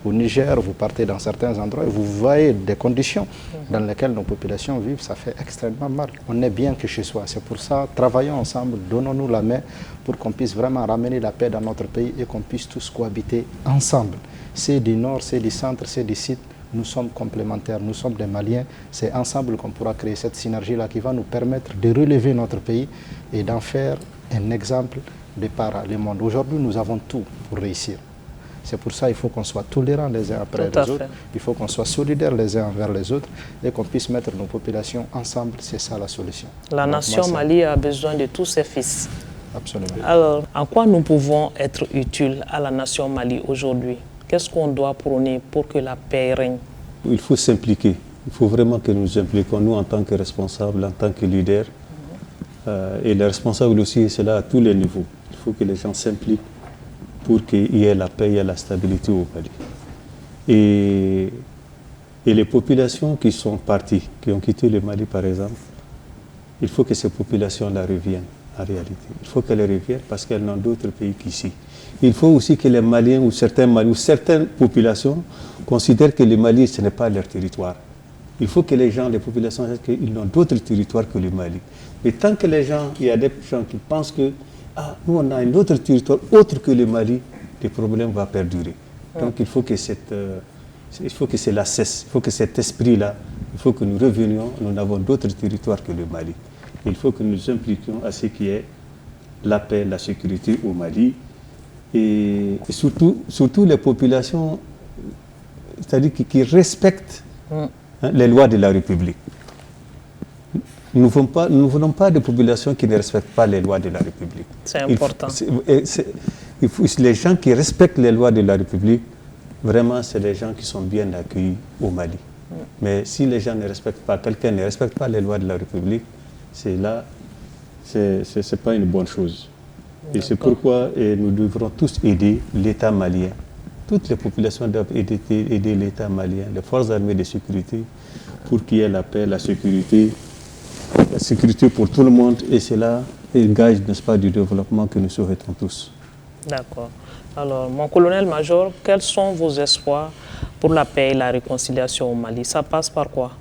au Niger, vous partez dans certains endroits, et vous voyez des conditions dans lesquelles nos populations vivent. Ça fait extrêmement mal. On est bien que chez soi. C'est pour ça, travaillons ensemble, donnons-nous la main pour qu'on puisse vraiment ramener la paix dans notre pays et qu'on puisse tous cohabiter ensemble. C'est du nord, c'est du centre, c'est du sud. Nous sommes complémentaires, nous sommes des Maliens. C'est ensemble qu'on pourra créer cette synergie-là qui va nous permettre de relever notre pays et d'en faire un exemple de par le monde. Aujourd'hui, nous avons tout pour réussir. C'est pour ça qu'il faut qu'on soit tolérants les uns après les autres. Il faut qu'on soit solidaires les uns envers les autres et qu'on puisse mettre nos populations ensemble. C'est ça la solution. La nation Mali a besoin de tous ses fils. Absolument. Alors, en quoi nous pouvons être utiles à la nation Mali aujourd'hui? Qu'est-ce qu'on doit prôner pour que la paix règne? Il faut s'impliquer. Il faut vraiment que nous nous impliquions, nous, en tant que responsables, en tant que leaders. Et les responsables aussi, c'est là à tous les niveaux. Il faut que les gens s'impliquent pour qu'il y ait la paix et la stabilité au Mali. Et les populations qui sont parties, qui ont quitté le Mali par exemple, il faut que ces populations-là reviennent en réalité. Il faut qu'elles reviennent parce qu'elles n'ont d'autres pays qu'ici. Il faut aussi que les Maliens ou certaines populations considèrent que le Mali, ce n'est pas leur territoire. Il faut que les populations sachent qu'ils n'ont d'autres territoires que le Mali. Mais tant que il y a des gens qui pensent que nous on a un autre territoire autre que le Mali, le problème va perdurer. Donc il faut que cela cesse, il faut que cet esprit-là, il faut que nous revenions, nous n'avons d'autres territoires que le Mali. Il faut que nous impliquions à ce qu'il y ait la paix, la sécurité au Mali et surtout les populations, c'est-à-dire qui respectent les lois de la République. Nous ne voulons pas de populations qui ne respectent pas les lois de la République. C'est important. Les gens qui respectent les lois de la République, vraiment, c'est les gens qui sont bien accueillis au Mali. Mais si les gens ne respectent pas, quelqu'un ne respecte pas les lois de la République, c'est pas une bonne chose. Et c'est pourquoi nous devrons tous aider l'État malien. Toutes les populations doivent aider l'État malien, les forces armées de sécurité, pour qu'il y ait la paix, la sécurité pour tout le monde. Et cela est gage, n'est-ce pas, du développement que nous souhaitons tous. D'accord. Alors, mon colonel-major, quels sont vos espoirs pour la paix et la réconciliation au Mali? Ça passe par quoi?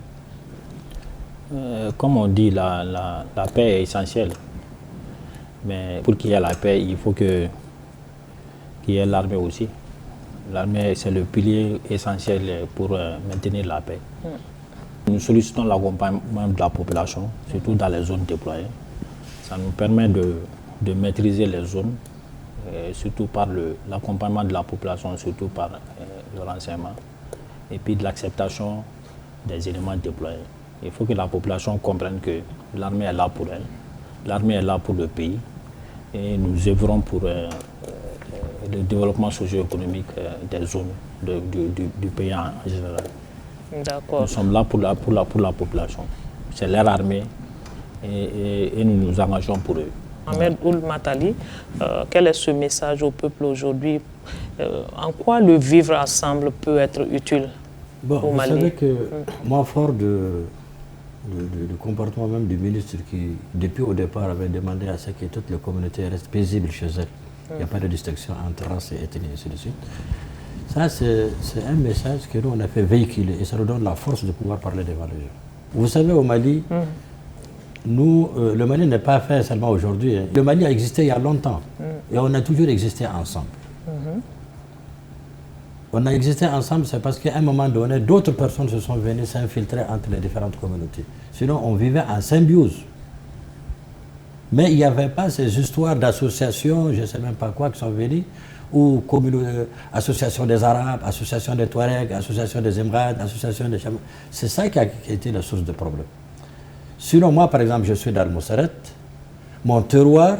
Comme on dit, la paix est essentielle. Mais pour qu'il y ait la paix, il faut qu'il y ait l'armée aussi. L'armée, c'est le pilier essentiel pour maintenir la paix. Nous sollicitons l'accompagnement de la population, surtout dans les zones déployées. Ça nous permet de maîtriser les zones, surtout par l'accompagnement de la population, surtout par le renseignement, et puis de l'acceptation des éléments déployés. Il faut que la population comprenne que l'armée est là pour elle, l'armée est là pour le pays, et nous œuvrons pour le développement socio-économique des zones du pays en général. D'accord. Nous sommes là pour la population. C'est leur armée et nous nous engageons pour eux. Ahmed Ould Matali, quel est ce message au peuple aujourd'hui? En quoi le vivre ensemble peut être utile au Mali? Vous savez que moi, fort du comportement même du ministre qui, depuis au départ, avait demandé à ce que toutes les communautés restent paisibles chez elles. Il n'y a pas de distinction entre race et ethnie, et ainsi de suite. Ça, c'est un message que nous, on a fait véhiculer et ça nous donne la force de pouvoir parler devant les gens. Vous savez, au Mali, nous, le Mali n'est pas fait seulement aujourd'hui. Le Mali a existé il y a longtemps et on a toujours existé ensemble. On a existé ensemble, c'est parce qu'à un moment donné, d'autres personnes se sont venues s'infiltrer entre les différentes communautés. Sinon, on vivait en symbiose. Mais il n'y avait pas ces histoires d'associations, je ne sais même pas quoi, qui sont venues, ou association des Arabes, association des Touaregs, association des Emrades, association des Chamas. C'est ça qui a été la source de problème. Sinon, moi, par exemple, je suis dans le Moussaret. Mon terroir,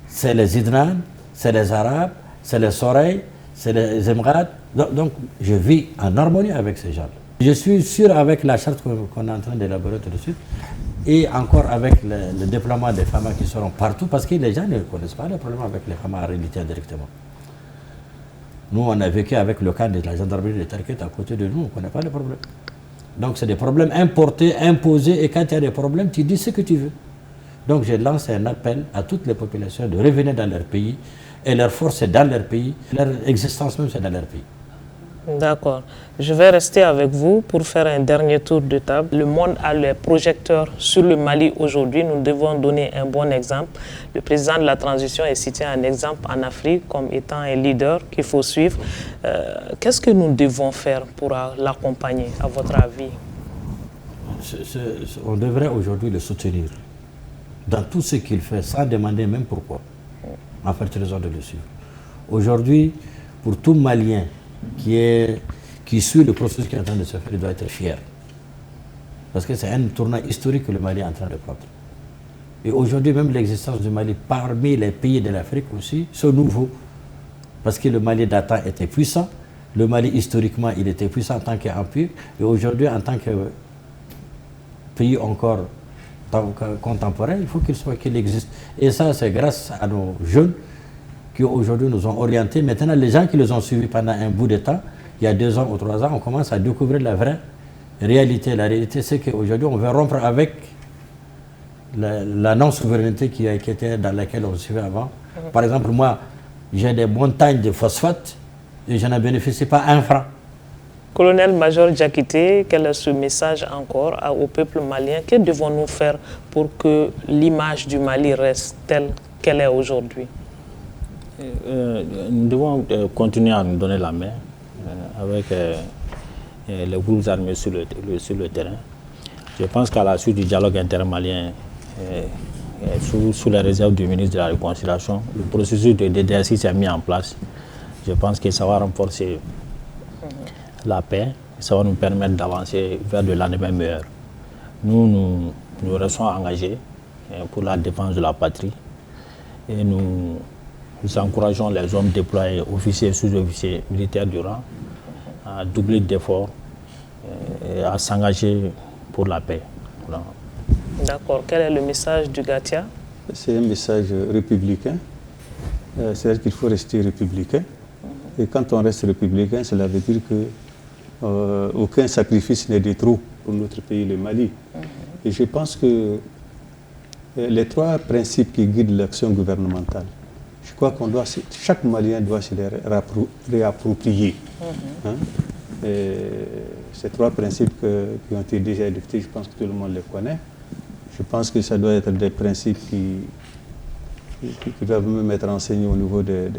c'est les Idnan, c'est les Arabes, c'est les Soreilles, c'est les Emrades. Donc, je vis en harmonie avec ces gens. Je suis sûr, avec la charte qu'on est en train d'élaborer tout de suite, et encore avec le déploiement des FAMA qui seront partout, parce que les gens ne connaissent pas les problèmes avec les FAMA en réalité directement. Nous, on a vécu avec le cas de la gendarmerie de Tarket à côté de nous, on ne connaît pas les problèmes. Donc, c'est des problèmes importés, imposés, et quand il y a des problèmes, tu dis ce que tu veux. Donc, j'ai lancé un appel à toutes les populations de revenir dans leur pays, et leur force est dans leur pays, leur existence même c'est dans leur pays. D'accord. Je vais rester avec vous pour faire un dernier tour de table. Le monde a les projecteurs sur le Mali aujourd'hui. Nous devons donner un bon exemple. Le président de la transition est cité un exemple en Afrique comme étant un leader qu'il faut suivre. Qu'est-ce que nous devons faire pour l'accompagner, à votre avis? On devrait aujourd'hui le soutenir dans tout ce qu'il fait, sans demander même pourquoi. En fait, raison de le suivre. Aujourd'hui, pour tout Malien qui suit le processus qui est en train de se faire, il doit être fier. Parce que c'est un tournant historique que le Mali est en train de prendre. Et aujourd'hui, même l'existence du Mali parmi les pays de l'Afrique aussi, c'est nouveau. Parce que le Mali d'antan était puissant, le Mali historiquement, il était puissant en tant qu'empire, et aujourd'hui, en tant que pays encore contemporain, il faut qu'il existe. Et ça, c'est grâce à nos jeunes qui aujourd'hui nous ont orientés. Maintenant, les gens qui les ont suivis pendant un bout de temps, il y a 2 ans ou 3 ans, on commence à découvrir la vraie réalité. La réalité, c'est qu'aujourd'hui, on veut rompre avec la non-souveraineté qui était dans laquelle on suivait avant. Par exemple, moi, j'ai des montagnes de phosphate et je n'en bénéficie pas un franc. Colonel-major Diakité, quel est ce message encore au peuple malien? Que devons-nous faire pour que l'image du Mali reste telle qu'elle est aujourd'hui? Nous devons continuer à nous donner la main avec les groupes armés sur le terrain. Je pense qu'à la suite du dialogue intermalien, sous les réserves du ministre de la Réconciliation, le processus de DDRC s'est mis en place. Je pense que ça va renforcer la paix, ça va nous permettre d'avancer vers de lendemain meilleur. Nous restons engagés pour la défense de la patrie et nous encourageons les hommes déployés, officiers et sous-officiers militaires du rang, à doubler d'efforts et à s'engager pour la paix. Voilà. D'accord. Quel est le message du Gatia? C'est un message républicain. C'est-à-dire qu'il faut rester républicain. Et quand on reste républicain, cela veut dire que aucun sacrifice n'est de trop pour notre pays, le Mali. Et je pense que les 3 principes qui guident l'action gouvernementale, je crois qu'on doit, chaque Malien doit se les réapproprier. Ces 3 principes qui ont été déjà adoptés, je pense que tout le monde les connaît. Je pense que ça doit être des principes qui doivent même être enseignés au niveau de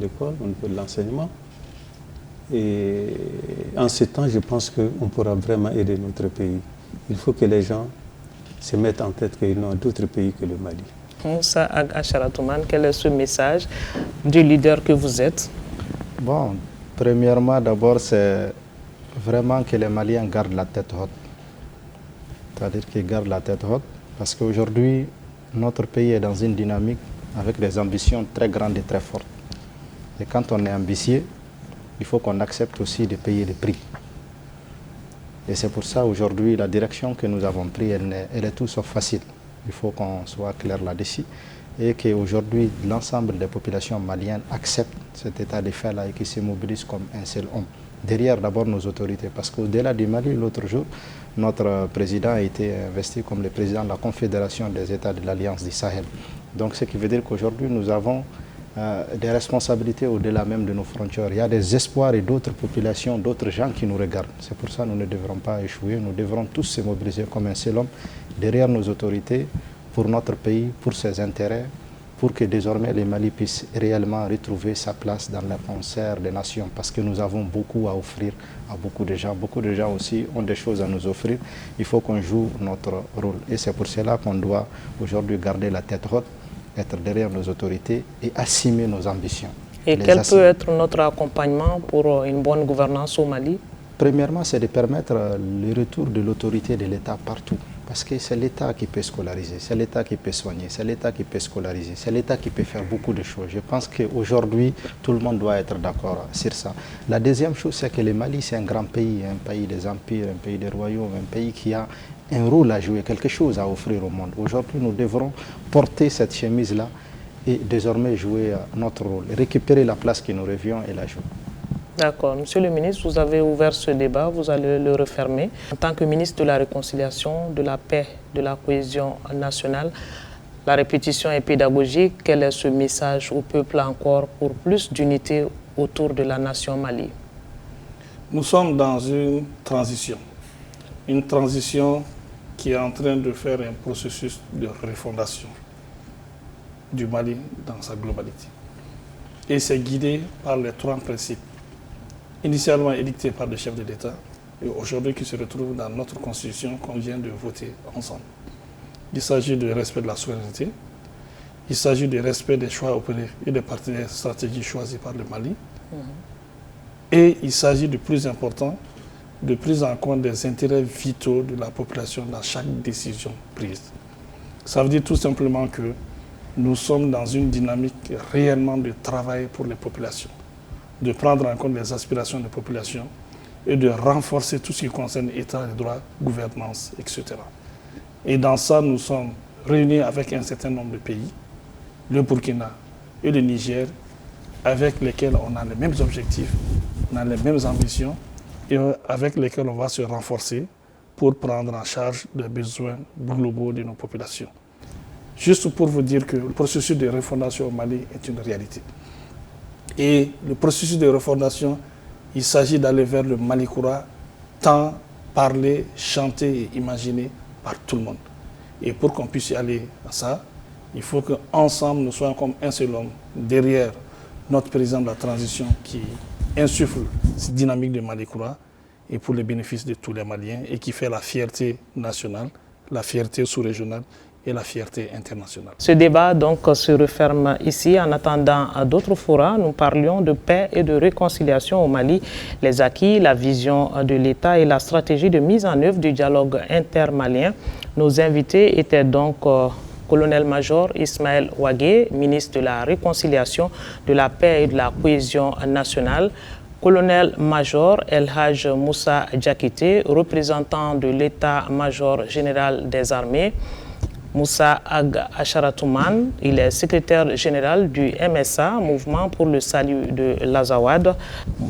l'école, au niveau de l'enseignement. Et en ce temps, je pense qu'on pourra vraiment aider notre pays. Il faut que les gens se mettent en tête qu'ils n'ont d'autre pays que le Mali. Moussa Ag Acharatoumane, quel est ce message du leader que vous êtes? Bon, premièrement, d'abord, c'est vraiment que les Maliens gardent la tête haute. C'est-à-dire qu'ils gardent la tête haute parce qu'aujourd'hui, notre pays est dans une dynamique avec des ambitions très grandes et très fortes. Et quand on est ambitieux, il faut qu'on accepte aussi de payer le prix. Et c'est pour ça aujourd'hui la direction que nous avons prise, elle est tout sauf facile. Il faut qu'on soit clair là-dessus et qu'aujourd'hui l'ensemble des populations maliennes acceptent cet état de fait-là et qu'ils se mobilisent comme un seul homme. Derrière d'abord nos autorités, parce qu'au-delà du Mali, l'autre jour, notre président a été investi comme le président de la Confédération des États de l'Alliance du Sahel. Donc ce qui veut dire qu'aujourd'hui nous avons des responsabilités au-delà même de nos frontières. Il y a des espoirs et d'autres populations, d'autres gens qui nous regardent. C'est pour ça que nous ne devrons pas échouer. Nous devrons tous se mobiliser comme un seul homme derrière nos autorités pour notre pays, pour ses intérêts, pour que désormais le Mali puisse réellement retrouver sa place dans le concert des nations. Parce que nous avons beaucoup à offrir à beaucoup de gens. Beaucoup de gens aussi ont des choses à nous offrir. Il faut qu'on joue notre rôle. Et c'est pour cela qu'on doit aujourd'hui garder la tête haute, être derrière nos autorités et assumer nos ambitions. Et quel peut être notre accompagnement pour une bonne gouvernance au Mali? Premièrement, c'est de permettre le retour de l'autorité de l'État partout. Parce que c'est l'État qui peut scolariser, c'est l'État qui peut soigner, c'est l'État qui peut scolariser, c'est l'État qui peut faire beaucoup de choses. Je pense qu'aujourd'hui, tout le monde doit être d'accord sur ça. La deuxième chose, c'est que le Mali, c'est un grand pays, un pays des empires, un pays des royaumes, un pays qui a un rôle à jouer, quelque chose à offrir au monde. Aujourd'hui, nous devrons porter cette chemise-là et désormais jouer notre rôle, récupérer la place qui nous revient et la jouer. D'accord. Monsieur le ministre, vous avez ouvert ce débat, vous allez le refermer. En tant que ministre de la Réconciliation, de la Paix, de la Cohésion nationale, la répétition est pédagogique. Quel est ce message au peuple encore pour plus d'unité autour de la nation Mali? Nous sommes dans une transition qui est en train de faire un processus de refondation du Mali dans sa globalité. Et c'est guidé par les trois principes initialement édictés par le chef de l'État et aujourd'hui qui se retrouvent dans notre constitution qu'on vient de voter ensemble. Il s'agit du respect de la souveraineté, il s'agit du respect des choix opérés et des partenaires stratégiques choisis par le Mali, et il s'agit du plus important, de prise en compte des intérêts vitaux de la population dans chaque décision prise. Ça veut dire tout simplement que nous sommes dans une dynamique réellement de travail pour les populations, de prendre en compte les aspirations des populations et de renforcer tout ce qui concerne l'État, les droits, gouvernance, etc. Et dans ça, nous sommes réunis avec un certain nombre de pays, le Burkina et le Niger, avec lesquels on a les mêmes objectifs, on a les mêmes ambitions et avec lesquels on va se renforcer pour prendre en charge les besoins globaux de nos populations. Juste pour vous dire que le processus de refondation au Mali est une réalité. Et le processus de refondation, il s'agit d'aller vers le Malikoura, tant parlé, chanté et imaginé par tout le monde. Et pour qu'on puisse y aller à ça, il faut qu'ensemble nous soyons comme un seul homme derrière notre président de la transition qui insuffle cette dynamique de Malikoura et pour le bénéfice de tous les Maliens et qui fait la fierté nationale, la fierté sous-régionale et la fierté internationale. Ce débat donc se referme ici. En attendant d'autres forats, nous parlions de paix et de réconciliation au Mali, les acquis, la vision de l'État et la stratégie de mise en œuvre du dialogue intermalien. Nos invités étaient donc colonel-major Ismaël Ouagué, ministre de la Réconciliation, de la Paix et de la Cohésion nationale, colonel-major El Hadj Moussa Diakité, représentant de l'État-major général des armées, Moussa Ag Acharatouman, il est secrétaire général du MSA, Mouvement pour le salut de l'Azawad.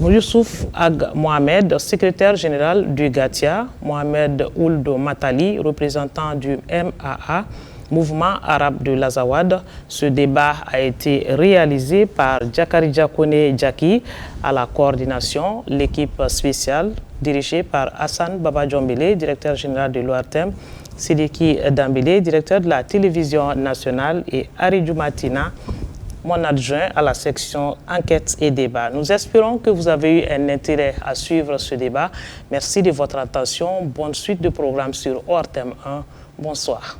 Youssouf Ag Mohamed, secrétaire général du Gatia. Mohamed Ould Matali, représentant du MAA, Mouvement arabe de l'Azawad. Ce débat a été réalisé par Djakari Diakone Djaki à la coordination, l'équipe spéciale dirigée par Hassan Baba Djombele, directeur général de l'ORTM, Sidiki Dambélé, directeur de la télévision nationale, et Aridou Matina, mon adjoint à la section enquête et débat. Nous espérons que vous avez eu un intérêt à suivre ce débat. Merci de votre attention. Bonne suite de programme sur ORTM 1. Bonsoir.